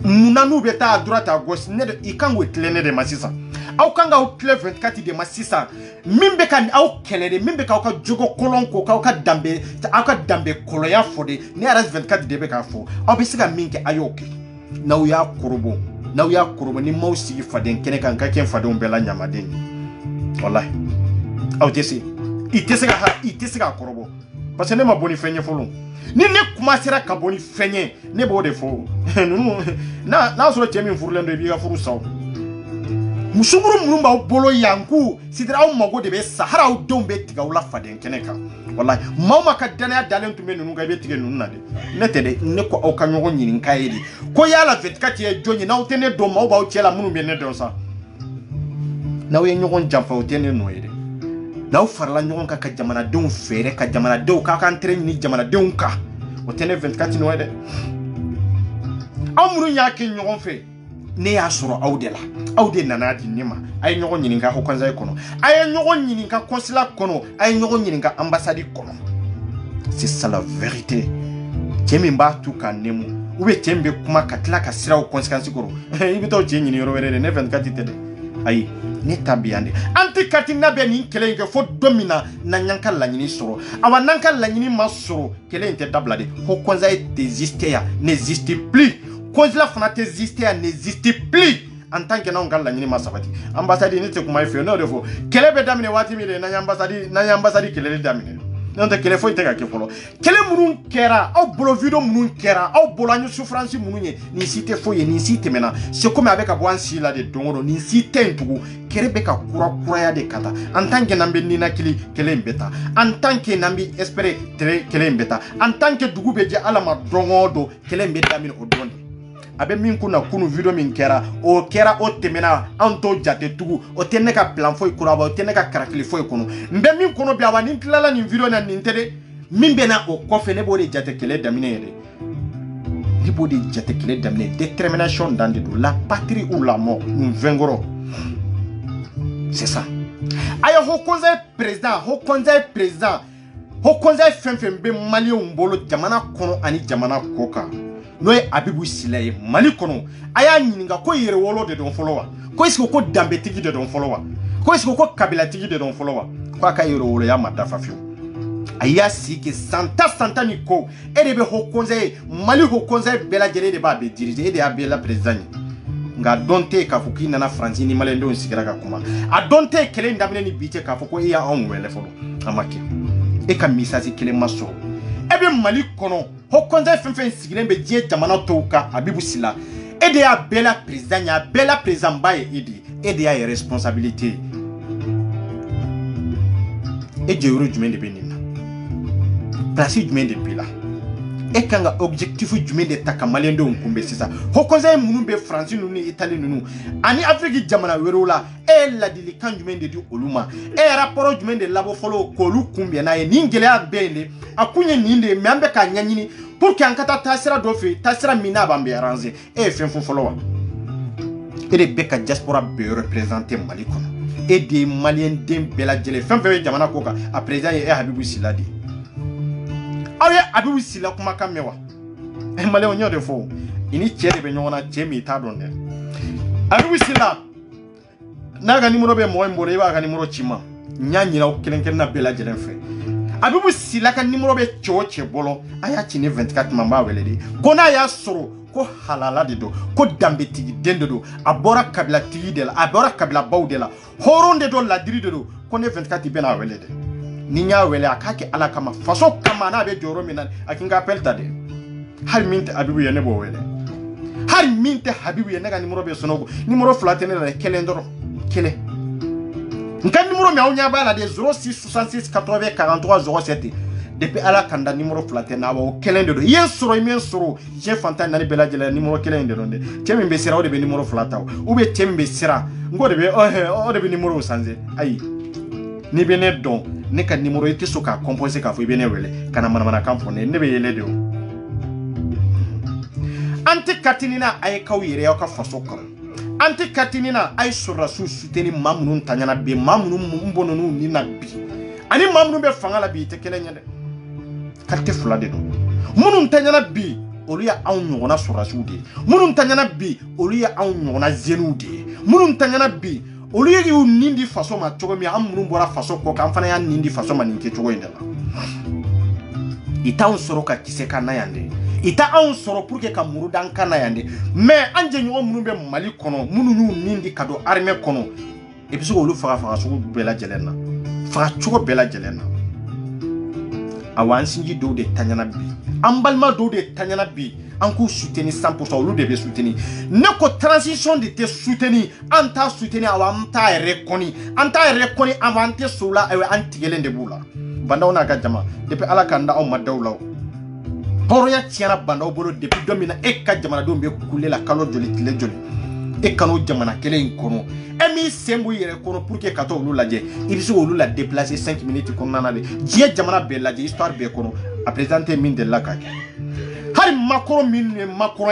munanu beta à droite à gauche ne de i kan wetlene de masisa au kanga au clé 24 de masisa mimbe kan au kelede mimbe ka jogo kolonko ka dambe aka dambe koloya fode ne aras 24 de be ka fo au bisiga minke ayoke na uya kurubo ni mausi faden kene kan ka ken fadon bela nyamaden wallahi au tesi itesiga kurubo parce que ne ma boni fenye folo ni ne kuma sera ka boni fenye ne bo de fo na so temi furlendo bi ga furu saw musunguru mulumba bolo yanku sidira aw mago de be sahara aw dombe tiga wala faden keneka wallahi mama ka dana dalen tumbe nunu ga be tige nunu na de netede ne ko aw ka nyogo nyinin kayedi ko yala 24 ye jonyi na utene do ma o ba o chela munu be ne do sa na we nyogo jamfa utene no yede na o farla nyogo ka jamana don fere ka jamana do ka kan tren ni jamana don ka utene 24 no yede amuru nya ke nyogo fe ne ya soro aude nana di nima ay nyogo nyininga ho konza kono ay nyogo nyininga consulat kono ay nyogo nyininga ambassade kono c'est ça la vérité temi mba tu kan nemu ube tembe kuma katla ka sira o conséquence koro ibito je nyini ro werere ne 24 tede ay ne tabiande anti katina be ni kele nke fo domina na nyanka la nyini soro awa nanka la nyini ma soro kele inte dablade ho konza existe ya n'existe plus consulat fana n'existe plus en tant que non galla nyini masabati ambassade ni te kuma ife no defo kele be damine wati mi de na ambassade kele damine non te kele fo ite ka ke folo kele munun kera au bolo video munun kera au bolo anyu souffrance mununye ni site fo ye ni site mena c'est comme avec abwansi la de dongoro ni site ntugu kere be ka kura ya de kata en tant que nambe ni nakili kele mbeta en tant que nambi espérer kele mbeta en tant que dugu be je alama dongodo kele mbeta min odonde abe min kuna kunu video min kera o temena anto jate tugu o tenne ka plan foi kuraba o tenne ka karakili foi kono mbe min kono bi awani tlala ni video na nintede min be na o kofe ne bode jate kele damine yede ni bode jate kele damine détermination dans de la patrie ou la mort un vengoro c'est ça ayo ho konza président fembe mali mbolo jamana kono ani jamana koka noye abibu silaye mali kono aya nyininga ko yere wolo de don followa ko isko ko dambe tigi de don followa ko isko ko kabila tigi de don followa ko aka yere wolo ya madafa fiu aya siki santa ni ko edebe ho konze mali ho konze bela jere de ba be dirige ede abela president nga donte ka fuki na France ni malendo nsikira ka kuma a donte kele ndamne ni bite ka fuko iya on wele folo amake e ka misasi kele maso ebe mali kono ho konza fenfen sigire be die jamana toka abibu sila ede ya bela président baye ede ya responsabilité e jeuru jume de benina place jume de pila e kanga objectif jume de takamalendo nkumbe sisa ho konza munu be France nunu Italie nunu ani Afrique jamana werola e la dilikan jume de di oluma e rapport jume de labo follow kolu kumbia na e ningele abende akunye ninde membe ka nyanyini pour que ankata tasira dofi tasira mina bambe arranger e fenfo followa e de beka diaspora be représenter Mali kono e de malien dem bela jele fenfe jamana koka a président e Habibou Siladi awe Habibou Sila kuma kamewa e malien onyo de fo ini chede be nyona chemi ta donne Habibou Sila naga numéro be mo mbore ba ga numéro chima nyanyi na okelenkele na bela jele fe Habibou Sila ka numéro be choche bolo aya chine 24 mamba weledi kona ya soro ko halala de do ko dambe tigi dendo do abora kabila tigi de la abora kabila baw de la horonde do la diri de do ko ne 24 bena welede ni nya wele akake ala kama faso kama na be joro minan akinga pelta de hal minte Habibou yene bo wele hari minte habibu ye nega numéro be sonogo numéro flatene la kelen doro kele nka numéro mi awnya bala de 06 66 80 43 07 depuis ala kanda numéro flatene awo kelen do yen soro men soro je fanta nani bela jela numéro kelen de donde temi be sira o de be numéro flataw ou be temi be sira ngo de be o de be numéro sanze ayi ni be ne don ne ka numéro ite so ka composer ka fo be ne wele kana mana kan fo ne be yele de o anti katinina ay kawire ya ka faso ko anti katinina ay sura su suteni mamnun tanyana be mamnun mbononu ni na bi ani mamnun be fangala bi te kelen nyade karte fula de do munun tanyana bi oluya aw nyona sura su de munun tanyana bi oluya aw nyona zenu de munun tanyana bi oluya yu nindi faso ma chogo mi am munun bora faso ko kan fana ya nindi faso ma ninke chogo indela ita on soro ka kiseka na yande ita on soro pour que ka muru dan kana yande mais anje nyo munu be mali kono munu yu nindi kado armée kono e biso olu faga so bela jelena faga chogo bela jelena awan sinji do de tanyana bi ambalma do de tanyana bi anku soutenir 100% olu de be soutenir ne ko transition de te soutenir anta soutenir awam ta rekoni avante sola e antigelen de bula banda ona ga jama depuis ala kanda o madawlaw horoya tiana banda o bolo depuis domina e ka jama do be kule la kalo joli tile joli e kanu jamana kelen kono emi sembu yere kono pour que kato olu laje ibiso olu la déplacer 5 minutes kono nana de die jamana be laje histoire be kono a présenter mine de la kake hari makoro mine makoro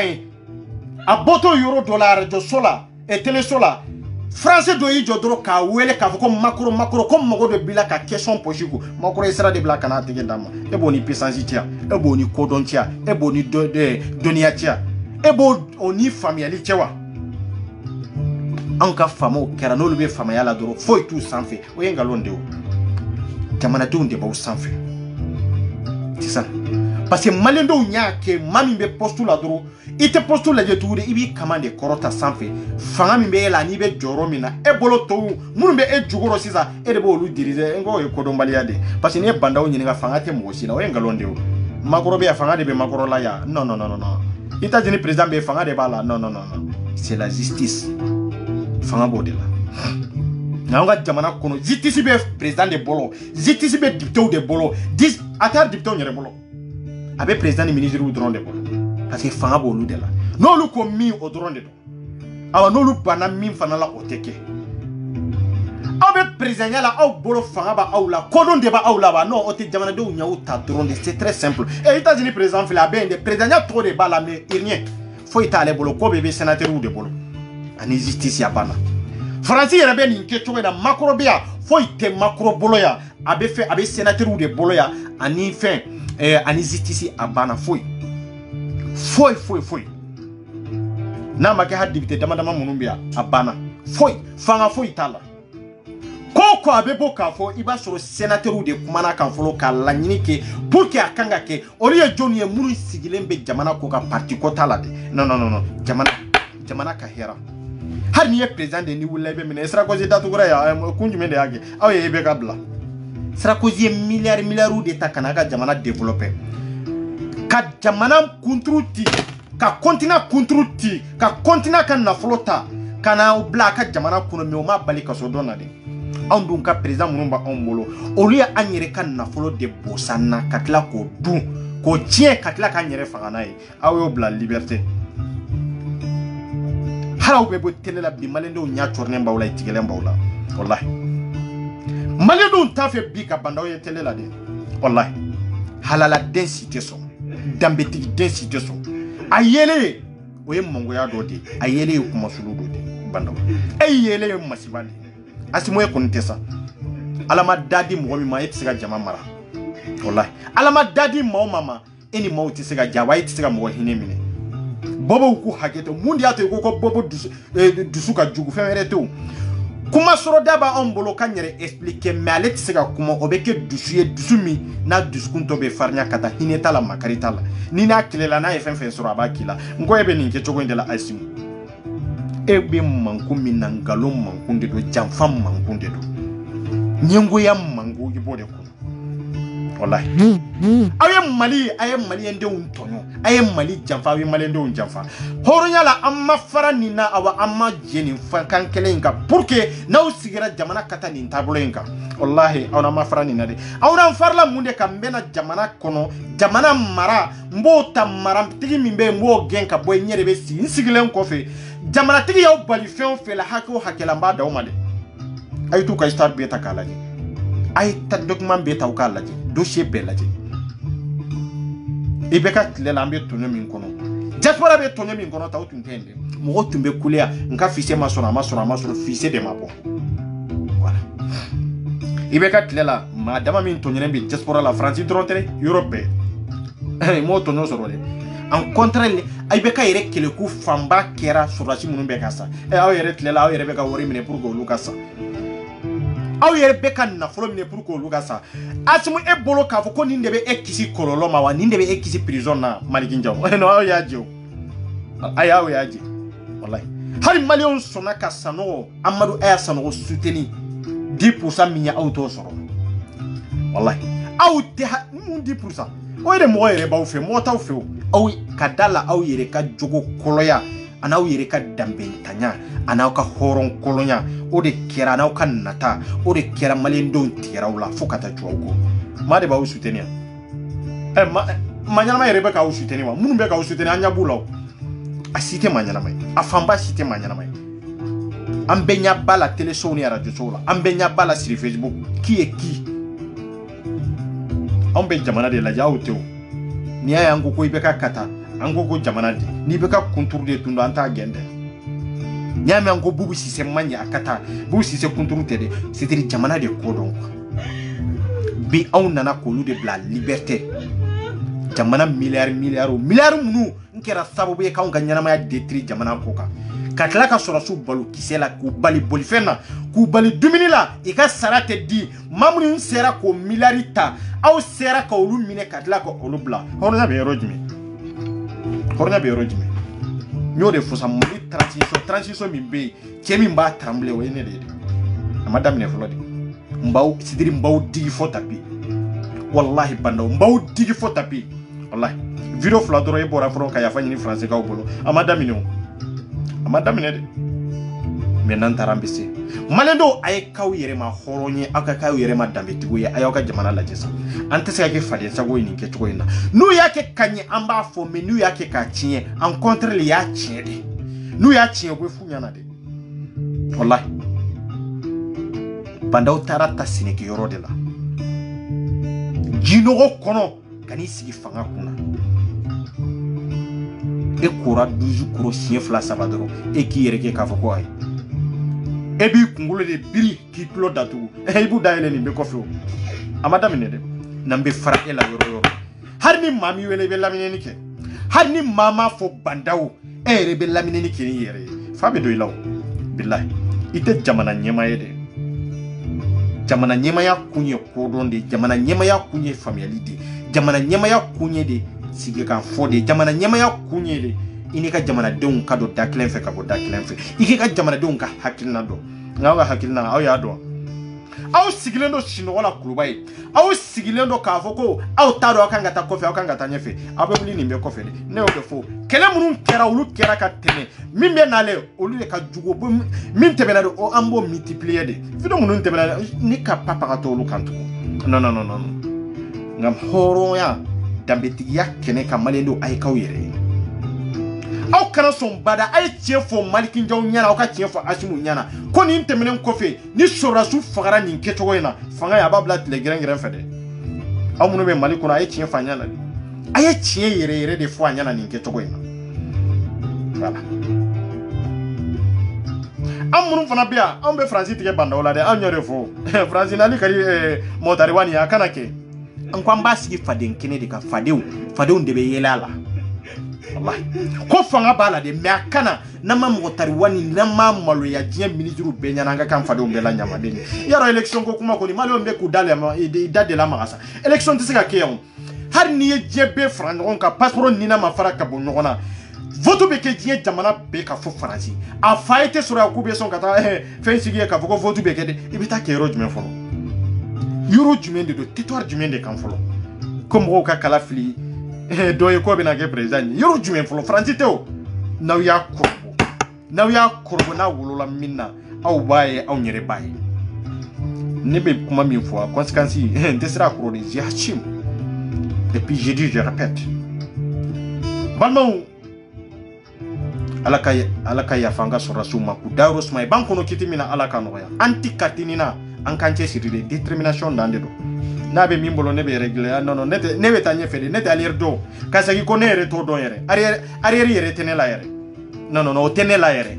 a boto euro dollar de sola et télé sola français do yi jodro ka wele ka ko makoro comme mogo de bila ka question pochiku makoro sera de bla kana tege dama e boni puissance tia e boni codon tia e boni de donia tia e bo oni familialité wa anka famo kera no lube fama yala doro foi tout sans fait o yenga londe o jamana do nde ba sans fait c'est ça parce que malendo nya ke mami be postula doro ite postula je tuure ibi commande korota sans fait fanga mi be la ni be joro mina e bolo to munu be e jugoro sisa e de bo lu dirize ngo e kodombali ade parce que ne banda o nyinga fanga te mo sila o yenga londe o makoro be fanga de be makoro la ya non ita jeni président be fanga de bala non c'est la justice fanga bodela nanga jamana kono justice be président de bolo justice be député de bolo 10 atar député nyere bolo abe président ni ministre ou drone de bolo parce que fanga bolu de la no lu ko mi o drone de do awa no lu bana mi fana la oteke abe président la au bolo fanga ba au la kodon de ba au la ba non o te jamana do nya o ta drone de c'est très simple et États-Unis président fait la ben de président trop de ba la mais rien faut italer bolo ko bébé sénateur ou de bolo ani justice ya bana français yere be ni ke chobe na makro bia foi te makro boloya abe fe abe sénateur ou de boloya ani fin ani justice abana foi na make ha député dama munumbia abana foi fanga foi tala koko abe boka fo iba soro sénateur ou de kumana kan folo ka lanyini ke pour que akanga ke oriye joni e muru sigilembe jamana ko ka parti ko tala de non jamana ka hera har ni président de ni wulebe mine Sarkozy datugura ya kunjume de yake aw ye be kabla Sarkozy milliard de takanaga jamana développer ka jamana kuntruti ka continent kuntruti ka continent kan na flota kana obla ka jamana kuno me o ma bali ka so dona de andun ka président munumba ombolo oluya anyere kan na folo de bosana katla ko du ko tie katla kan yere fagana yi aw yo bla liberté haraw be bo tele la bi malendo nya chorne mbawla itigele mbawla wallahi malendo tafe bi ka bandaw ye tele la de wallahi halala densité so dambeti densité so ayele o ye mongo ya do de ayele kuma sulu do de bandaw ayele masibali asimo ye konte sa alama dadi mo mi ma yetiga jama mara wallahi alama dadi mo mama eni mo tisiga jawa yetiga mo hinemine bobo ku haketo mundi ato ko bobo dusu ka jugu fere to kuma soro daba on bolo kanyere expliquer mais alet sega kuma obeke dusu mi na duskun to be farnya kata hineta la makarita la ni na kilela na efen soro abakila ngo ebe ninke chogo ndela asimu ebe manku minangalo manku ndedo jamfam manku ndedo nyengo ya mangu ibode ko wallahi aye mali ende un tonyo aye mali janfa aye mali ende un janfa horonya la amma fara nina awa amma jeni fankan kelenga pourque na usigira jamana kata ni tabloenga wallahi awna ma fara nina de awna farla munde kambena jamana kono jamana mara mbota mara tigi mimbe mbo genka boy nyere be si insigilen ko fe jamana tigi yaw bali fen fe la hako hakela mba dawma de ay tu ka start beta kala de ay ta document beta o kala de dossier bela de ibeka tile lambe tonyo min kono diaspora be tonyo min kono taw tuntende mo tumbe kulia nka fise masona fise de mabo voilà ibeka tile la madama min tonyo be diaspora la France drotere Europe mo tonyo soro de en contraire ibeka yere kele ku famba kera surasi munun be kasa aw yere tile la aw yere be ka wori mine pour go lukasa aw yere be ka na folo mine pour ko lukasa asimu e bolo ka fo ko ni ndebe e kisi kololo ma wa ni ndebe e kisi prison na malikinjaw no aw yaji ayaw yaji wallahi hari malion sona ka sano amadu aya sano souteni 10% minya auto soro wallahi aw te mun 10% o yere mo yere baw fe mo taw fe aw kadala aw yere ka jogo koloya ana aw yere ka dambentanya ana ka horon kolonya o de kera na ka nata o de kera malien don tirawla fokata jogo ma de baw souteni ma nyana ma yere be ka souteni wa mun be ka souteni anya bulaw asite manyana mai afamba site manyana mai ambenya bala télé show ni radio show la ambenya bala sur Facebook qui est qui ambe jamana de la jaawtew ni aya ngoko ibeka kata angoko jamana de ni beka contour de tundo anta gende nyame ango bubu sise manya akata bubu sise contour tede c'était jamana de kodon bi on nana ko lu de la liberté jamana milliard munu nkera sababu ye kan ganyana ma détruire jamana koka katla ka sora su balu kisela ku bali bolifena ku bali dumini la e ka sarate di mamuni sera ko millarita aw sera ka olu mine katla ko olu bla horna be rojmi nyo de fosa mo transition mi be kemi mba tremble we ne de amadam ne flodi mbaw sidiri mbaw digi fo tapi wallahi banda mbaw digi fo tapi wallahi video fladoro e bora fro ka ya fanyini français ka obolo amadam ne de menan tarambisi malendo ay kaw yere ma horonye aka kaw yere ma dambe tigoye ayo ka jamana la jesa ante se yake fade sago ni ke tugoyina nu yake kanye amba fo me nu yake ka chinye en contre le ya chinye de nu ya chinye go funya na de wallahi banda utarata sineke yoro de la jinogo kono kani sigi fanga kuna e kura 12 kuro sien fla sabadoro e ki yere ke ka fo ko ay e bi kungolo de biri ki klo datu e bu dayele ni be ko fo amada mine de nambe fara e la yoro har ni mami wele be lamine ni ke har ni mama fo bandawo e re be lamine ni ke ni yere fa be do ilaw billahi ite jamana nyema yede jamana nyema ya kunye kodonde jamana nyema ya kunye familiality jamana nyema ya kunye de sige kan fode jamana nyema ya kunye de ini ka jamana don ka do daklen fe ka go daklen fe iki ka jamana don ka hakilna do ngawa hakilna aw ya do aw sigilendo shino wala klubai aw sigilendo ka foko aw tado akanga ta kofi akanga ta nyefe abebuli ni mbe kofi ne o defo kele munun kera ulu kera ka tene mimbe nale olu le ka jugo min tebela do o ambo multiplier de fido munun tebela ni ka papa ka to olu kantu non ngam horo ya dambeti ya kene ka malendo ay kawire aw kana son bada ay tiefo malikin jaw nyana aw ka tiefo asimu nyana ko ni ntemenen kofe ni sorasu fagara ni ketogo ina fanga ya babla le gren fede aw munu be malikuna ay tiefo nyana ay tie yere de fo nyana ni ketogo ina voilà amunu fana bia am be francis tige banda wala de am nyore fo francis nali kari motari wani ya kana ke an kwamba sigi faden kene de ka fadeu de be yelala wallahi ko fanga bala de me akana na ma motari wani na ma malo ya jien ministre be nyana nga kan fadeu be la nyama de yaro election ko kuma ko ni malo mbe ku dale ma dade la magasa election tisika ke yon har ni jebe franc ka passeport ni na ma fara ka bon ngona voto be ke jien jamana be ka fo faransi a faite sur ya ku be son kata fe sigi ka fo ko voto be ke de ibita ke euro jumen folo euro jumen de territoire jumen de kan folo comme mɔgɔw ka kala fili dɔ ye k'o bɛna kɛ président ye yɔrɔ jumɛn fɔlɔ Faransi tɛ o n'aw y'a kɔrɔbɔ n'a wolola min na aw b'a ye aw yɛrɛ b'a ye ne bɛ kuma min fɔ a conséquence n tɛ sira a kɔrɔ de j'assume et puis je dis je répète balimaw ala ka yafa an ka sɔrɔdasiw ma k'u dayɔrɔ suma ye b'an kɔnɔ kiti min na ala ka nɔgɔya an ti katini na an k'an cɛ siri de détermination dan de don n'a bɛ min bolo ne bɛ régler non ne bɛ taa ɲɛfɛ de ne tɛ arrière dɔn ka segin ko ne yɛrɛ t'o dɔn yɛrɛ arrière yɛrɛ tɛ ne la yɛrɛ non o tɛ ne la yɛrɛ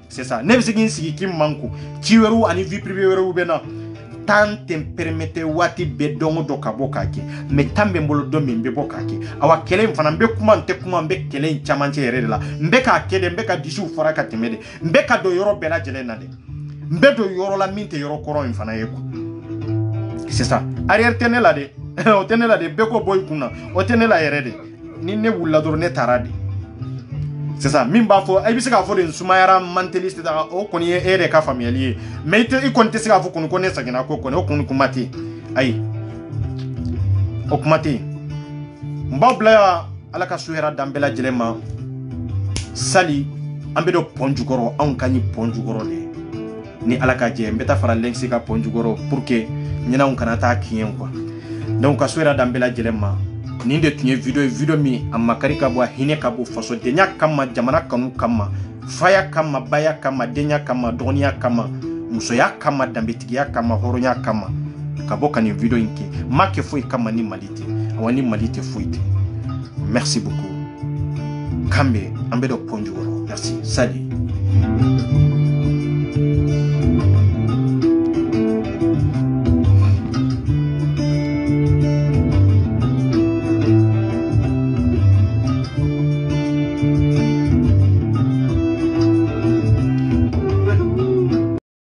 c'est ça ne bɛ se k'i sigi k'i manko ci wɛrɛw ani vie privée wɛrɛw bɛ na temps tɛ n permettre waati bɛɛ dɔn o dɔ ka bɔ k'a kɛ mais temps bɛ n bolo don min n bɛ bɔ k'a kɛ awa kɛlɛ in fana n bɛ kuma n tɛ kuma n bɛ kɛlɛ in camancɛ yɛrɛ de la n bɛ k'a kɛ de n bɛ ka disiw fara ka tɛmɛ de n bɛ ka don yɔrɔ bɛɛ lajɛlen na de n bɛ don yɔrɔ la min tɛ yɔrɔ kɔrɔ in fana ye quoi c'est ça arrière tɛ ne la de o tɛ ne la de bɛɛ ko bɔ i kun na o tɛ ne la yɛrɛ de ni ne wulila dɔrɔn ne taara de c'est ça min b'a fɔ i bɛ se k'a fɔ de n sumayara mentaliste ta o kɔni ye e yɛrɛ ka faamuyali ye mais i kɔni tɛ se k'a fɔ kɔni ko ne seginna ko kɔni o kɔni kuma tɛ yen ayi o kuma tɛ yen n b'aw bila yan ala ka su hɛrɛ dan bɛɛ lajɛlen ma sali an bɛ don pɔn jukɔrɔ anw ka ɲi pɔn jukɔrɔ de ni ala ka jɛ n bɛ taa fara lɛnsi ka pɔn jukɔrɔ pour que ɲinanw kana taa kiɲɛ quoi donc ka su hɛrɛ dan bɛɛ lajɛlen ma nin de tun ye video min a makari ka bɔ a hinɛ ka bɔ fasodenya kama jamana kanu kama faya kama baya kama denya kama dɔgɔniya kama musoya kama danbetigiya kama hɔrɔnya kama ka bɔ ka nin video in kɛ n m'a kɛ foyi kama ni Mali tɛ awa ni Mali tɛ foyi tɛ merci beaucoup kan bɛ an bɛ dɔ pɔn jukɔrɔ merci salut